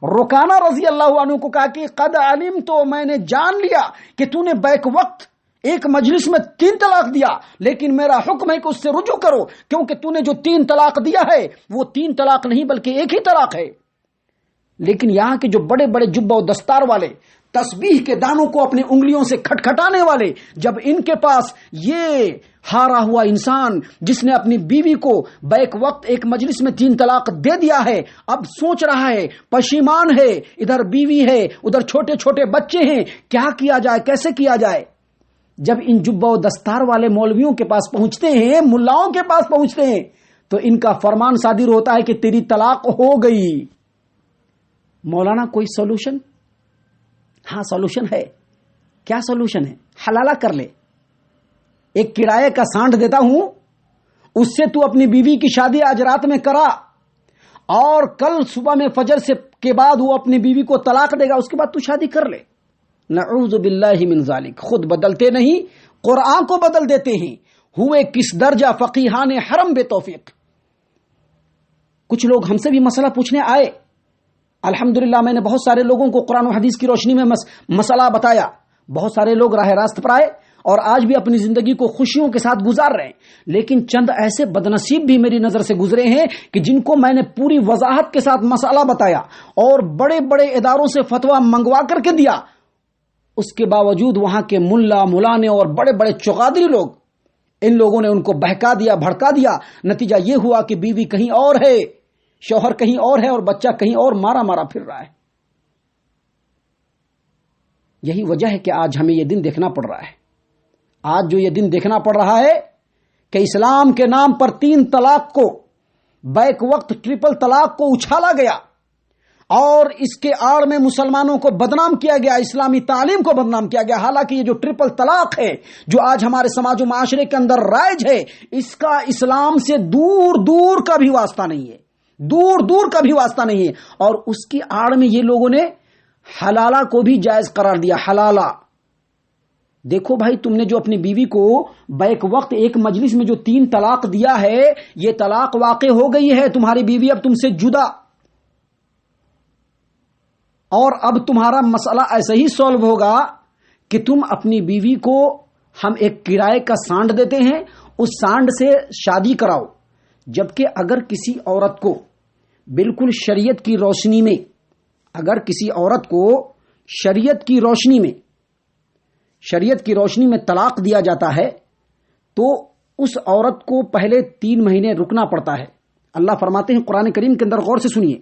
رکانہ رضی اللہ عنہ کو کہا کہ قد علم، تو میں نے جان لیا کہ تو نے بیک وقت ایک مجلس میں 3 طلاق دیا، لیکن میرا حکم ہے کہ اس سے رجوع کرو، کیونکہ تو نے جو 3 طلاق دیا ہے وہ 3 طلاق نہیں بلکہ ایک ہی طلاق ہے۔ لیکن یہاں کے جو بڑے بڑے جبہ و دستار والے، تسبیح کے دانوں کو اپنی انگلیوں سے کھٹکھٹانے والے، جب ان کے پاس یہ ہارا ہوا انسان جس نے اپنی بیوی کو بیک وقت ایک مجلس میں 3 طلاق دے دیا ہے، اب سوچ رہا ہے، پشیمان ہے، ادھر بیوی ہے، ادھر چھوٹے چھوٹے بچے ہیں، کیا کیا جائے، کیسے کیا جائے، جب ان جبہ و دستار والے مولویوں کے پاس پہنچتے ہیں، ملاؤں کے پاس پہنچتے ہیں، تو ان کا فرمان صادر ہوتا ہے کہ تیری طلاق ہو گئی۔ مولانا کوئی سولوشن؟ ہاں سولوشن ہے۔ کیا سولوشن ہے؟ حلالہ کر لے، ایک کرائے کا سانڈ دیتا ہوں، اس سے تو اپنی بیوی کی شادی آج رات میں کرا، اور کل صبح میں فجر سے کے بعد وہ اپنی بیوی کو طلاق دے گا، اس کے بعد تو شادی کر لے۔ نعوذ باللہ من ذالک، خود بدلتے نہیں، قرآن کو بدل دیتے ہیں۔ ہوئے کس درجہ فقیہان حرم بے توفیق۔ کچھ لوگ ہم سے بھی مسئلہ پوچھنے آئے، الحمدللہ میں نے بہت سارے لوگوں کو قرآن و حدیث کی روشنی میں مسئلہ بتایا، بہت سارے لوگ راہ راست پر آئے اور آج بھی اپنی زندگی کو خوشیوں کے ساتھ گزار رہے ہیں، لیکن چند ایسے بدنصیب بھی میری نظر سے گزرے ہیں کہ جن کو میں نے پوری وضاحت کے ساتھ مسئلہ بتایا اور بڑے بڑے اداروں سے فتویٰ منگوا کر کے دیا، اس کے باوجود وہاں کے ملا مولانے اور بڑے بڑے چغادری لوگ، ان لوگوں نے ان کو بہکا دیا، بھڑکا دیا، نتیجہ یہ ہوا کہ بیوی کہیں اور ہے، شوہر کہیں اور ہے، اور بچہ کہیں اور مارا مارا پھر رہا ہے۔ یہی وجہ ہے کہ آج ہمیں یہ دن دیکھنا پڑ رہا ہے۔ آج جو یہ دن دیکھنا پڑ رہا ہے کہ اسلام کے نام پر 3 طلاق کو، بیک وقت 3 طلاق کو اچھالا گیا، اور اس کے آڑ میں مسلمانوں کو بدنام کیا گیا، اسلامی تعلیم کو بدنام کیا گیا۔ حالانکہ یہ جو 3 طلاق ہے جو آج ہمارے سماج و معاشرے کے اندر رائج ہے، اس کا اسلام سے دور دور کا بھی واسطہ نہیں ہے، دور دور کا بھی واسطہ نہیں ہے، اور اس کی آڑ میں یہ لوگوں نے حلالہ کو بھی جائز قرار دیا۔ حلالہ، دیکھو بھائی، تم نے جو اپنی بیوی کو بیک وقت ایک مجلس میں جو 3 طلاق دیا ہے، یہ طلاق واقع ہو گئی ہے، تمہاری بیوی اب تم سے جدا، اور اب تمہارا مسئلہ ایسے ہی سولو ہوگا کہ تم اپنی بیوی کو، ہم ایک کرائے کا سانڈ دیتے ہیں، اس سانڈ سے شادی کراؤ۔ جبکہ اگر کسی عورت کو بالکل شریعت کی روشنی میں، اگر کسی عورت کو شریعت کی روشنی میں طلاق دیا جاتا ہے تو اس عورت کو پہلے 3 مہینے رکنا پڑتا ہے۔ اللہ فرماتے ہیں قرآن کریم کے اندر، غور سے سنیے،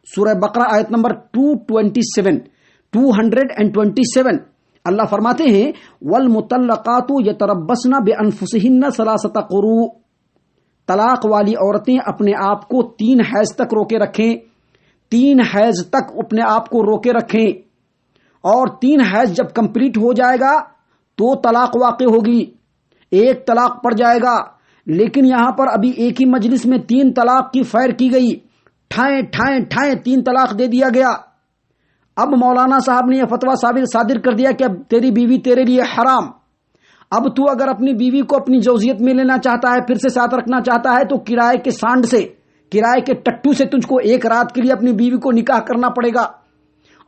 سورہ بقرہ آیت نمبر 227 اللہ فرماتے ہیں والمطلقات یتربصن بانفسہن 3 قروء، طلاق والی عورتیں اپنے آپ کو 3 حیض تک روکے رکھیں۔ 3 حیض تک اپنے آپ کو روکے رکھیں، اور 3 حیض جب کمپلیٹ ہو جائے گا تو طلاق واقع ہوگی، 1 طلاق پڑ جائے گا۔ لیکن یہاں پر ابھی ایک ہی مجلس میں 3 طلاق کی فائر کی گئی، ٹھائیں 3 طلاق دے دیا گیا۔ اب مولانا صاحب نے یہ فتویٰ صادر کر دیا کہ اب تیری بیوی تیرے لیے حرام۔ اب تو اگر اپنی بیوی کو اپنی زوجیت میں لینا چاہتا ہے، پھر سے ساتھ رکھنا چاہتا ہے، تو کرائے کے سانڈ سے، کرائے کے ٹٹو سے تجھ کو 1 رات کے لیے اپنی بیوی کو نکاح کرنا پڑے گا،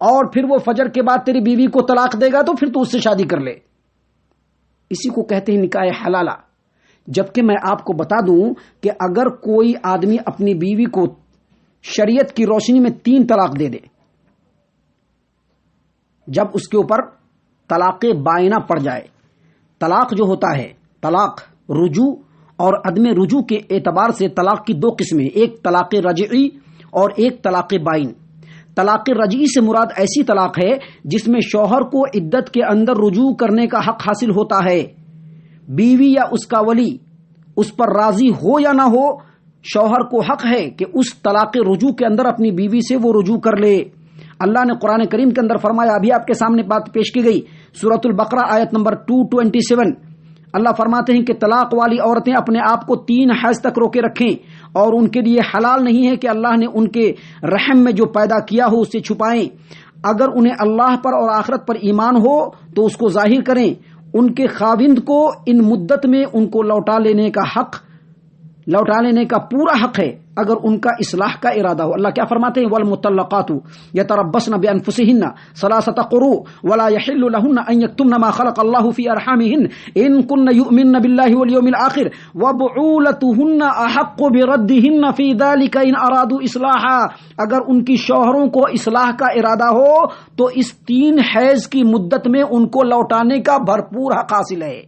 اور پھر وہ فجر کے بعد تیری بیوی کو طلاق دے گا تو پھر تو اس سے شادی کر لے۔ اسی کو کہتے ہیں نکاح حلالہ۔ جبکہ میں آپ کو بتا دوں کہ اگر کوئی آدمی اپنی بیوی کو شریعت کی روشنی میں 3 طلاق دے دے، جب اس کے اوپر طلاق بائنہ پڑ جائے، طلاق جو ہوتا ہے، طلاق رجوع اور عدم رجوع کے اعتبار سے طلاق کی 2 قسمیں، ایک طلاق رجعی اور ایک طلاق بائن۔ طلاق رجعی سے مراد ایسی طلاق ہے جس میں شوہر کو عدت کے اندر رجوع کرنے کا حق حاصل ہوتا ہے، بیوی یا اس کا ولی اس پر راضی ہو یا نہ ہو، شوہر کو حق ہے کہ اس طلاق رجوع کے اندر اپنی بیوی سے وہ رجوع کر لے۔ اللہ نے قرآن کریم کے اندر فرمایا، ابھی آپ کے سامنے بات پیش کی گئی، سورۃ البقرہ آیت نمبر 227، اللہ فرماتے ہیں کہ طلاق والی عورتیں اپنے آپ کو 3 حیض تک روکے رکھیں، اور ان کے لیے حلال نہیں ہے کہ اللہ نے ان کے رحم میں جو پیدا کیا ہو اسے چھپائیں۔ اگر انہیں اللہ پر اور آخرت پر ایمان ہو تو اس کو ظاہر کریں۔ ان کے خاوند کو ان مدت میں ان کو لوٹا لینے کا پورا حق ہے اگر ان کا اصلاح کا ارادہ ہو۔ اللہ کیا فرماتے ہیں؟ والمطلقات یتربصن بانفسهن 3 قروء ولا يحل لهن ان يكتمن ما خلق الله في ارحامهن ان كن يؤمنن بالله واليوم الاخر وبعولتهن احق بردهن في ذلك ان ارادوا اصلاحا۔ اگر ان کی شوہروں کو اصلاح کا ارادہ ہو تو اس 3 حیض کی مدت میں ان کو لوٹانے کا بھرپور حق حاصل ہے،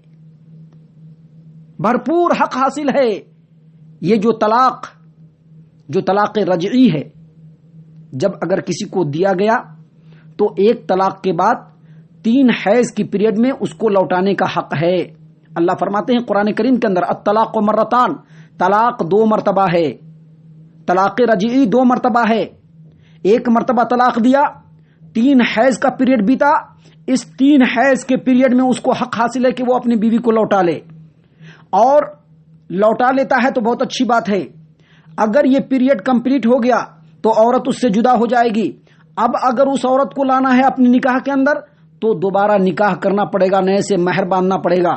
بھرپور حق حاصل ہے۔ یہ جو طلاق رجعی ہے، جب اگر کسی کو دیا گیا تو 1 طلاق کے بعد 3 حیض کی پیریڈ میں اس کو لوٹانے کا حق ہے۔ اللہ فرماتے ہیں قرآن کریم کے اندر، الطلاق مرتان، طلاق 2 مرتبہ ہے، طلاق رجعی 2 مرتبہ ہے۔ 1 مرتبہ طلاق دیا، 3 حیض کا پیریڈ بیتا، اس 3 حیض کے پیریڈ میں اس کو حق حاصل ہے کہ وہ اپنی بیوی کو لوٹا لے، اور لوٹا لیتا ہے تو بہت اچھی بات ہے۔ اگر یہ پیریڈ کمپلیٹ ہو گیا تو عورت اس سے جدا ہو جائے گی۔ اب اگر اس عورت کو لانا ہے اپنی نکاح کے اندر تو دوبارہ نکاح کرنا پڑے گا، نئے سے مہر باندھنا پڑے گا۔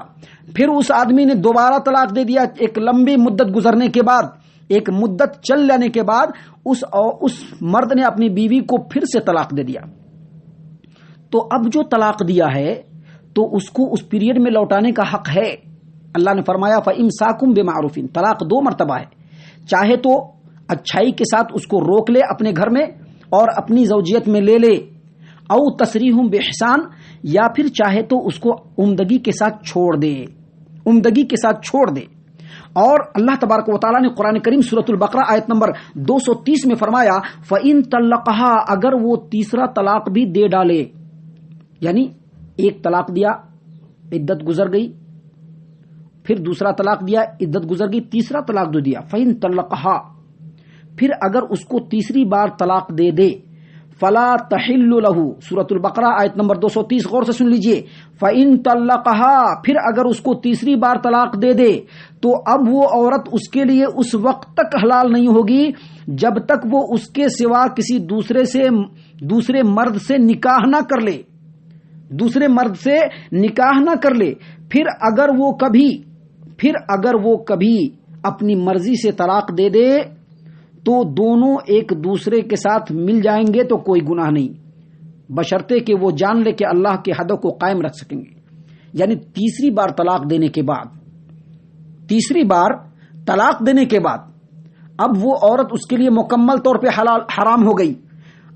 پھر اس آدمی نے دوبارہ طلاق دے دیا، ایک لمبی مدت گزرنے کے بعد، ایک مدت چل جانے کے بعد اس مرد نے اپنی بیوی کو پھر سے طلاق دے دیا۔ تو اب جو طلاق دیا ہے تو اس کو اس پیریڈ میں لوٹانے کا حق ہے۔ اللہ نے فرمایا فَإِمْسَاكُمْ بِمَعْرُوفٍ، طلاق 2 مرتبہ ہے۔ چاہے تو اچھائی کے ساتھ اس کو روک لے اپنے گھر میں اور اپنی زوجیت میں لے لے، او تسریحٌ بِإِحْسَان، یا پھر چاہے تو اس کو عمدگی کے ساتھ چھوڑ دے، عمدگی کے ساتھ چھوڑ دے۔ اور اللہ تبارک و تعالیٰ نے قرآن کریم سورۃ البقرہ آیت نمبر 230 میں فرمایا فَإِن طَلَّقَهَا، اگر وہ تیسرا طلاق بھی دے ڈالے، یعنی 1 طلاق دیا، عدت گزر گئی، پھر دوسرا طلاق دیا، عدت گزر گئی، تیسرا طلاق جو دیا، فَإِن طَلَّقَهَا، پھر اگر اس کو تیسری بار طلاق دے دے، فَلَا تَحِلُّ لَهُ، سورۃ البقرہ آیت نمبر 230 غور سے سن لیجئے، فَإِن طَلَّقَهَا، پھر اگر اس کو تیسری بار طلاق دے دے تو اب وہ عورت اس کے لیے اس وقت تک حلال نہیں ہوگی جب تک وہ اس کے سوا کسی دوسرے مرد سے نکاح نہ کر لے، دوسرے مرد سے نکاح نہ کر لے۔ پھر اگر وہ کبھی اپنی مرضی سے طلاق دے دے تو دونوں ایک دوسرے کے ساتھ مل جائیں گے تو کوئی گناہ نہیں، بشرطے کہ وہ جان لے کہ اللہ کے حدوں کو قائم رکھ سکیں گے۔ یعنی تیسری بار طلاق دینے کے بعد اب وہ عورت اس کے لیے مکمل طور پہ حرام ہو گئی،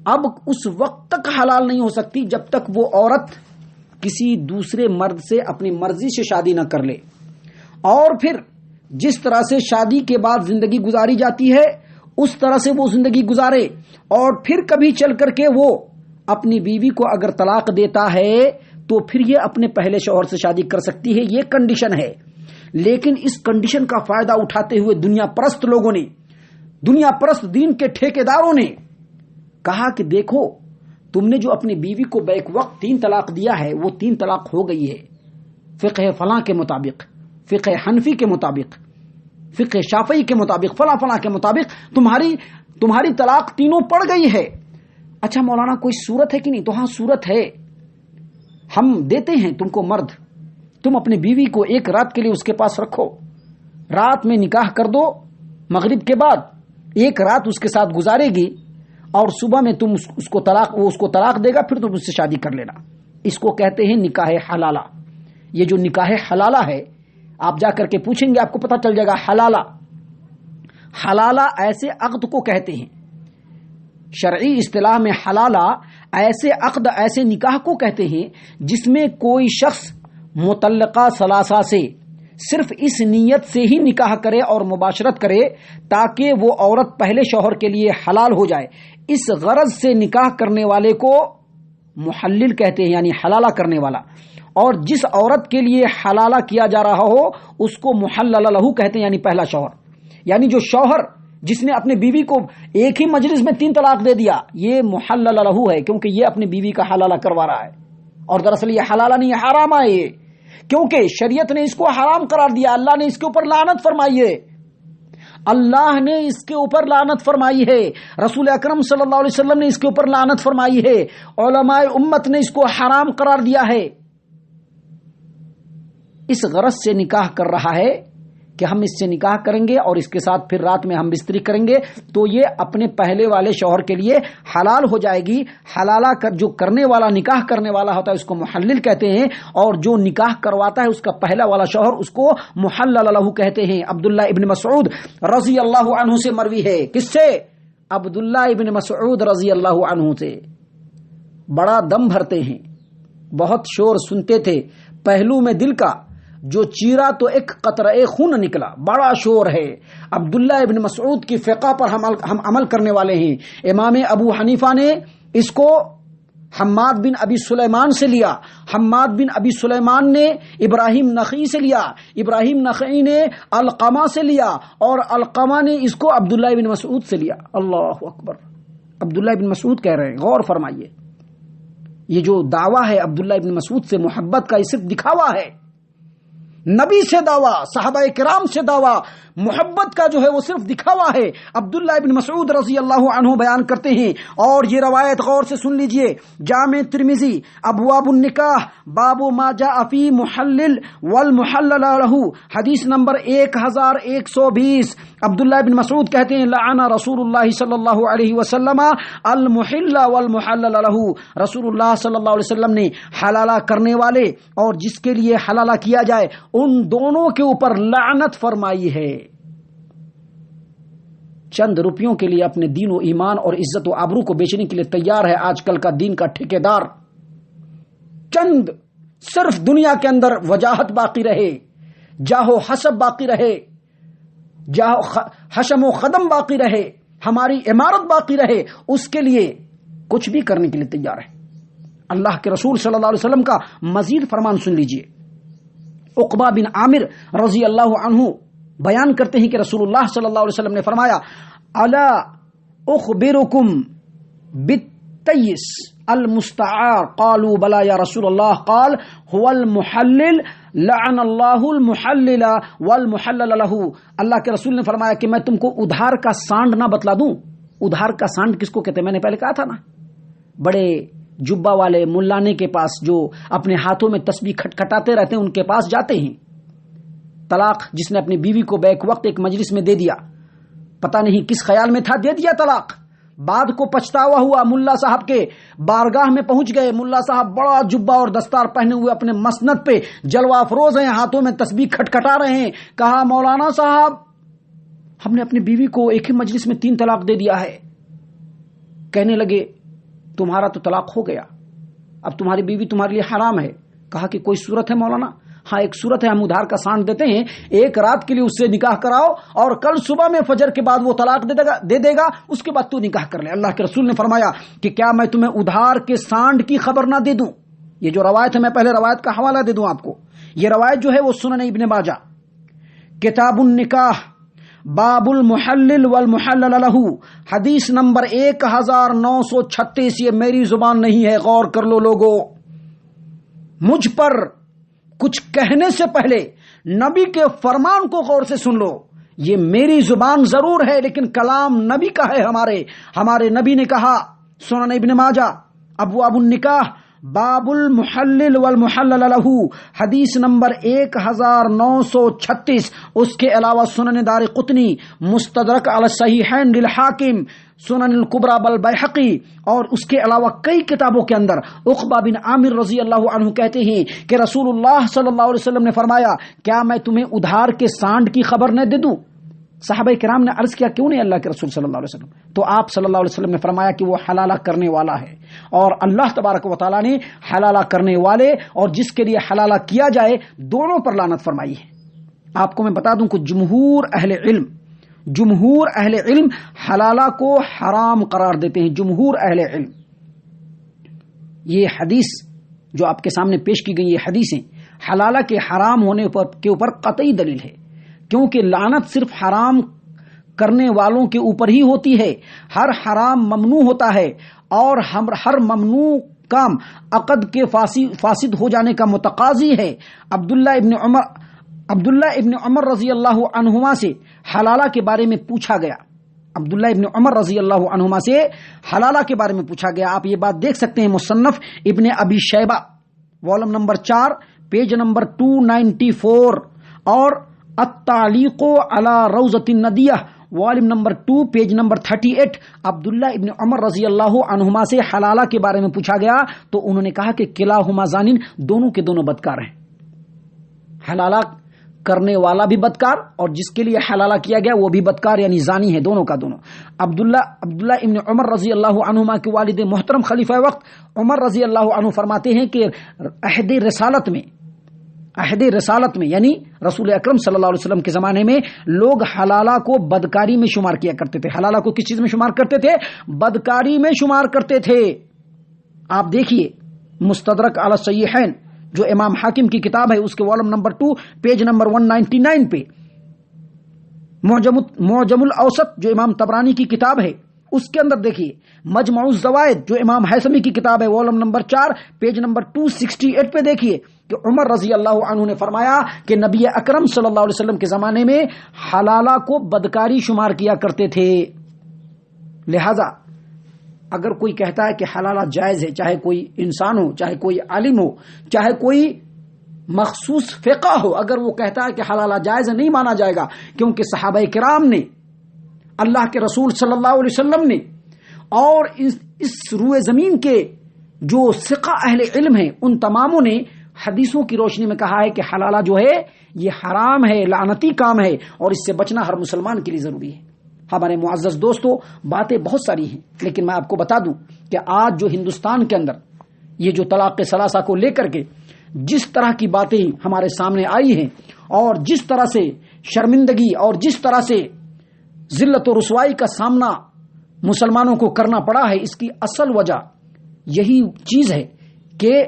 اب اس وقت تک حلال نہیں ہو سکتی جب تک وہ عورت کسی دوسرے مرد سے اپنی مرضی سے شادی نہ کر لے۔ اور پھر جس طرح سے شادی کے بعد زندگی گزاری جاتی ہے اس طرح سے وہ زندگی گزارے، اور پھر کبھی چل کر کے وہ اپنی بیوی کو اگر طلاق دیتا ہے تو پھر یہ اپنے پہلے شوہر سے شادی کر سکتی ہے، یہ کنڈیشن ہے۔ لیکن اس کنڈیشن کا فائدہ اٹھاتے ہوئے دنیا پرست لوگوں نے، دنیا پرست دین کے ٹھیکیداروں نے کہا کہ دیکھو تم نے جو اپنی بیوی کو بیک وقت 3 طلاق دیا ہے وہ 3 طلاق ہو گئی ہے فقہ فلاں کے مطابق، فقہ حنفی کے مطابق، فقہ شافعی کے مطابق، فلاں فلاں کے مطابق تمہاری طلاق تینوں پڑ گئی ہے۔ اچھا مولانا کوئی صورت ہے کہ نہیں؟ تو ہاں صورت ہے، ہم دیتے ہیں تم کو مرد، تم اپنی بیوی کو 1 رات کے لیے اس کے پاس رکھو، رات میں نکاح کر دو، مغرب کے بعد 1 رات اس کے ساتھ گزارے گی اور صبح میں تم اس کو طلاق دے گا، پھر تم اس سے شادی کر لینا۔ اس کو کہتے ہیں نکاح حلالہ۔ یہ جو نکاح حلالہ ہے آپ جا کر کے پوچھیں گے آپ کو پتہ چل جائے گا۔ حلالہ ایسے عقد کو کہتے ہیں، شرعی اصطلاح میں حلالہ ایسے عقد، ایسے نکاح کو کہتے ہیں جس میں کوئی شخص مطلقہ ثلاثہ سے صرف اس نیت سے ہی نکاح کرے اور مباشرت کرے تاکہ وہ عورت پہلے شوہر کے لیے حلال ہو جائے، اس غرض سے نکاح کرنے والے کو محلل کہتے ہیں، یعنی حلالہ کرنے والا۔ اور جس عورت کے لیے حلالہ کیا جا رہا ہو اس کو محلل لہو کہتے ہیں، یعنی پہلا شوہر۔ یعنی جو شوہر جس نے اپنے بیوی کو ایک ہی مجلس میں 3 طلاق دے دیا یہ محلل لہو ہے، کیونکہ یہ اپنی بیوی کا حلالہ کروا رہا ہے، اور دراصل یہ حلالہ نہیں حرام ہے یہ، کیونکہ شریعت نے اس کو حرام قرار دیا، اللہ نے اس کے اوپر لعنت فرمائی ہے، اللہ نے اس کے اوپر لعنت فرمائی ہے، رسول اکرم صلی اللہ علیہ وسلم نے اس کے اوپر لعنت فرمائی ہے، علماء امت نے اس کو حرام قرار دیا ہے۔ اس غرض سے نکاح کر رہا ہے کہ ہم اس سے نکاح کریں گے اور اس کے ساتھ پھر رات میں ہم بستری کریں گے، تو یہ اپنے پہلے والے شوہر کے لیے حلال ہو جائے گی۔ حلالہ جو کرنے والا نکاح کرنے والا ہوتا ہے اس کو محلل کہتے ہیں، اور جو نکاح کرواتا ہے اس کا پہلا والا شوہر اس کو محلل لہو کہتے ہیں۔ عبداللہ ابن مسعود رضی اللہ عنہ سے مروی ہے۔ کس سے؟ عبداللہ ابن مسعود رضی اللہ عنہ سے۔ بڑا دم بھرتے ہیں، بہت شور سنتے تھے، پہلو میں دل کا جو چیرا تو ایک قطرہ خون نکلا، بڑا شور ہے۔ عبداللہ ابن مسعود کی فقہ پر ہم عمل کرنے والے ہیں۔ امام ابو حنیفہ نے اس کو حماد بن ابی سلیمان سے لیا، حماد بن ابی سلیمان نے ابراہیم نخعی سے لیا، ابراہیم نخعی نے علقمہ سے لیا، اور علقمہ نے اس کو عبداللہ ابن مسعود سے لیا۔ اللہ اکبر، عبداللہ ابن مسعود کہہ رہے ہیں، غور فرمائیے، یہ جو دعویٰ ہے عبداللہ ابن مسعود سے محبت کا یہ صرف دکھاوا ہے۔ نبی سے دعویٰ، صحابہ کرام سے دعویٰ، محبت کا جو ہے وہ صرف دکھاوا ہے۔ عبداللہ ابن مسعود رضی اللہ عنہ بیان کرتے ہیں، اور یہ روایت غور سے سن لیجئے، جامع ترمذی ابواب النکاح باب ما جاء فی محلل والمحلل لہ، حدیث نمبر 1120۔ عبداللہ ابن مسعود کہتے ہیں لعن رسول اللہ صلی اللہ علیہ وسلم المحل والمحلل لہ، رسول اللہ صلی اللہ علیہ وسلم نے حلالہ کرنے والے اور جس کے لیے حلالہ کیا جائے ان دونوں کے اوپر لعنت فرمائی ہے۔ چند روپیوں کے لیے اپنے دین و ایمان اور عزت و آبرو کو بیچنے کے لیے تیار ہے آج کل کا دین کا ٹھیکیدار۔ چند صرف دنیا کے اندر وجاہت باقی رہے، جاہ و حسب باقی رہے، حشم و خدم باقی رہے، ہماری عمارت باقی رہے، اس کے لیے کچھ بھی کرنے کے لیے تیار ہے۔ اللہ کے رسول صلی اللہ علیہ وسلم کا مزید فرمان سن لیجئے۔ عقبہ بن عامر رضی اللہ عنہ بیان کرتے ہیں کہ رسول اللہ صلی اللہ علیہ وسلم نے فرمایا الا اخبرکم بالتیس المستعار قالوا بلا یا رسول اللہ قال هو المحلل لعن اللہ المحلل والمحلل لہ۔ اللہ کے رسول نے فرمایا کہ میں تم کو ادھار کا سانڈ نہ بتلا دوں؟ ادھار کا سانڈ کس کو کہتے ہیں؟ میں نے پہلے کہا تھا نا، بڑے جبہ والے ملانے کے پاس جو اپنے ہاتھوں میں تسبیح کھٹکھٹاتے رہتے ہیں ان کے پاس جاتے ہیں۔ طلاق جس نے اپنی بیوی کو بیک وقت ایک مجلس میں دے دیا، پتہ نہیں کس خیال میں تھا، دے دیا طلاق، بعد کو پچھتاوا ہوا، ملا صاحب کے بارگاہ میں پہنچ گئے، ملا صاحب بڑا جبہ اور دستار پہنے ہوئے اپنے مسند پہ جلوہ افروز ہیں، ہاتھوں میں تسبیح کھٹکھٹا رہے ہیں۔ کہا مولانا صاحب ہم نے اپنی بیوی کو ایک ہی مجلس میں 3 طلاق دے دیا ہے۔ کہنے لگے تمہارا تو طلاق ہو گیا، اب تمہاری بیوی تمہارے لیے حرام ہے۔ کہا کہ کوئی صورت ہے مولانا؟ ہاں ایک صورت ہے، ہم ادھار کا سانڈ دیتے ہیں، 1 رات کے لیے اس سے نکاح کراؤ اور کل صبح میں فجر کے بعد وہ طلاق دے دے گا، اس کے بعد تو نکاح کر لے۔ اللہ کے رسول نے فرمایا کہ کیا میں تمہیں ادھار کے سانڈ کی خبر نہ دے دوں؟ یہ جو روایت ہے میں پہلے روایت کا حوالہ دے دوں آپ کو۔ یہ روایت جو ہے وہ سنن ابن ماجہ کتاب النکاح باب المحلل والمحلل لہ، حدیث نمبر 1936. یہ میری زبان نہیں ہے، غور کر لو لوگو. مجھ پر کچھ کہنے سے پہلے نبی کے فرمان کو غور سے سن لو. یہ میری زبان ضرور ہے لیکن کلام نبی کا ہے. ہمارے نبی نے کہا، سنن ابن ماجہ ابواب النکاح باب المحلل والمحلل لہ، حدیث نمبر 1936. اس کے علاوہ سنن دارقطنی، مستدرک علی الصحیحین للحاکم، سنن الکبریٰ بالبیہقی، اور اس کے علاوہ کئی کتابوں کے اندر عقبہ بن عامر رضی اللہ عنہ کہتے ہیں کہ رسول اللہ صلی اللہ علیہ وسلم نے فرمایا، کیا میں تمہیں ادھار کے سانڈ کی خبر نہ دے دوں؟ صحابہ کرام نے عرض کیا، کیوں نہیں اللہ کے رسول صلی اللہ علیہ وسلم؟ تو آپ صلی اللہ علیہ وسلم نے فرمایا کہ وہ حلالہ کرنے والا ہے، اور اللہ تبارک و تعالیٰ نے حلالہ کرنے والے اور جس کے لیے حلالہ کیا جائے دونوں پر لعنت فرمائی ہے. آپ کو میں بتا دوں کہ جمہور اہل علم حلالہ کو حرام قرار دیتے ہیں. جمہور اہل علم. یہ حدیث جو آپ کے سامنے پیش کی گئی یہ حدیثیں حلالہ کے حرام ہونے کے اوپر قطعی دلیل ہے، کیونکہ لعنت صرف حرام کرنے والوں کے اوپر ہی ہوتی ہے. ہر حرام ممنوع ہوتا ہے، اور ہر ممنوع کام عقد کے فاسد ہو جانے کا متقاضی ہے. عبداللہ ابن عمر رضی اللہ عنہما سے حلالہ کے بارے میں پوچھا گیا. عبداللہ ابن عمر رضی اللہ عنہما سے حلالہ کے بارے میں پوچھا گیا. آپ یہ بات دیکھ سکتے ہیں مصنف ابن ابی شیبہ والم نمبر 4 پیج نمبر 294، اور التعلیق علی روضۃ الندیہ والم نمبر 2 پیج نمبر 38. عبداللہ ابن عمر رضی اللہ عنہما سے حلالہ کے بارے میں پوچھا گیا تو انہوں نے کہا کہ کلاہما زانن، دونوں کے دونوں بدکار ہیں. حلالہ کرنے والا بھی بدکار اور جس کے لیے حلالہ کیا گیا وہ بھی بدکار، یعنی زانی ہے، دونوں کا دونوں. عبداللہ ابن عمر رضی اللہ عنہما کے والد محترم خلیفہ وقت عمر رضی اللہ عنہ فرماتے ہیں کہ عہد رسالت میں یعنی رسول اکرم صلی اللہ علیہ وسلم کے زمانے میں لوگ حلالہ کو بدکاری میں شمار کیا کرتے تھے. حلالہ کو کس چیز میں شمار کرتے تھے؟ بدکاری میں شمار کرتے تھے. آپ دیکھیے مستدرک علی الصحیحین جو امام حاکم کی کتاب ہے، اس کے والم نمبر 2 پیج نمبر 199 پہ، معجم الاوسط جو امام طبرانی کی کتاب ہے اس کے اندر دیکھیے، مجمع الزوائد جو امام حیثمی کی کتاب ہے والم نمبر 4 پیج نمبر 268 پہ دیکھیے کہ عمر رضی اللہ عنہ نے فرمایا کہ نبی اکرم صلی اللہ علیہ وسلم کے زمانے میں حلالہ کو بدکاری شمار کیا کرتے تھے. لہذا اگر کوئی کہتا ہے کہ حلالہ جائز ہے، چاہے کوئی انسان ہو، چاہے کوئی عالم ہو، چاہے کوئی مخصوص فقہ ہو، اگر وہ کہتا ہے کہ حلالہ جائز ہے، نہیں مانا جائے گا، کیونکہ صحابہ کرام نے، اللہ کے رسول صلی اللہ علیہ وسلم نے، اور اس روئے زمین کے جو ثقہ اہل علم ہیں ان تماموں نے حدیثوں کی روشنی میں کہا ہے کہ حلالہ جو ہے یہ حرام ہے، لعنتی کام ہے، اور اس سے بچنا ہر مسلمان کے لیے ضروری ہے. ہمارے معزز دوستو، باتیں بہت ساری ہیں لیکن میں آپ کو بتا دوں کہ آج جو ہندوستان کے اندر یہ جو طلاق ثلاثہ کو لے کر کے جس طرح کی باتیں ہمارے سامنے آئی ہیں، اور جس طرح سے شرمندگی اور جس طرح سے ذلت و رسوائی کا سامنا مسلمانوں کو کرنا پڑا ہے، اس کی اصل وجہ یہی چیز ہے کہ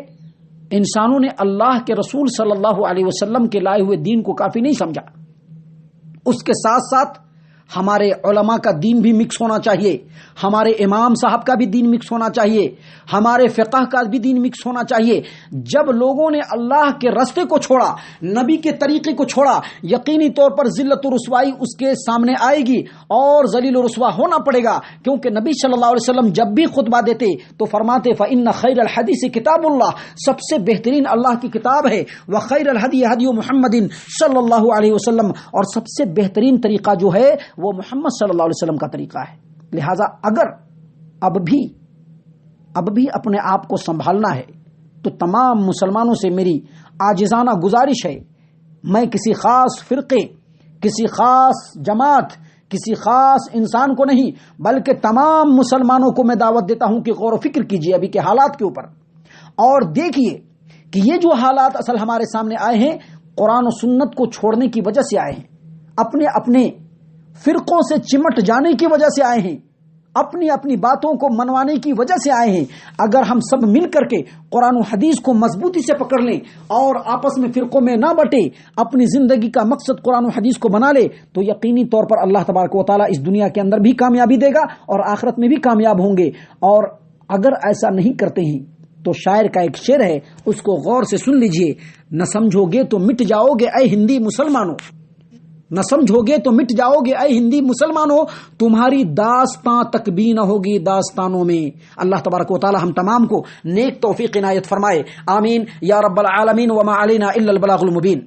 انسانوں نے اللہ کے رسول صلی اللہ علیہ وسلم کے لائے ہوئے دین کو کافی نہیں سمجھا. اس کے ساتھ ساتھ ہمارے علماء کا دین بھی مکس ہونا چاہیے، ہمارے امام صاحب کا بھی دین مکس ہونا چاہیے، ہمارے فقہ کا بھی دین مکس ہونا چاہیے. جب لوگوں نے اللہ کے راستے کو چھوڑا، نبی کے طریقے کو چھوڑا، یقینی طور پر ذلت و رسوائی اس کے سامنے آئے گی اور ذلیل و رسوا ہونا پڑے گا. کیونکہ نبی صلی اللہ علیہ وسلم جب بھی خطبہ دیتے تو فرماتے فإن خیر الحدیث کتاب اللہ، سب سے بہترین اللہ کی کتاب ہے، وخیر الہدی ہدی محمد صلی اللہ علیہ وسلم، اور سب سے بہترین طریقہ جو ہے وہ محمد صلی اللہ علیہ وسلم کا طریقہ ہے. لہذا اگر اب بھی اپنے آپ کو سنبھالنا ہے تو تمام مسلمانوں سے میری عاجزانہ گزارش ہے، میں کسی خاص فرقے، کسی خاص جماعت، کسی خاص انسان کو نہیں بلکہ تمام مسلمانوں کو میں دعوت دیتا ہوں کہ غور و فکر کیجیے ابھی کے حالات کے اوپر، اور دیکھیے کہ یہ جو حالات اصل ہمارے سامنے آئے ہیں قرآن و سنت کو چھوڑنے کی وجہ سے آئے ہیں، اپنے فرقوں سے چمٹ جانے کی وجہ سے آئے ہیں. اپنی اپنی باتوں کو منوانے کی وجہ سے آئے ہیں. اگر ہم سب مل کر کے قرآن و حدیث کو مضبوطی سے پکڑ لیں اور آپس میں فرقوں میں نہ بٹے، اپنی زندگی کا مقصد قرآن و حدیث کو بنا لے، تو یقینی طور پر اللہ تبارک و تعالیٰ اس دنیا کے اندر بھی کامیابی دے گا اور آخرت میں بھی کامیاب ہوں گے. اور اگر ایسا نہیں کرتے ہیں تو شاعر کا ایک شعر ہے، اس کو غور سے سن لیجئے. نہ سمجھو گے تو مٹ جاؤ گے اے ہندی مسلمانوں، نہ سمجھو گے تو مٹ جاؤ گے اے ہندی مسلمانوں، تمہاری داستاں تک بھی نہ ہوگی داستانوں میں. اللہ تبارک و تعالی ہم تمام کو نیک توفیق عنایت فرمائے. آمین یا رب العالمین. وما علینا الا البلاغ المبین.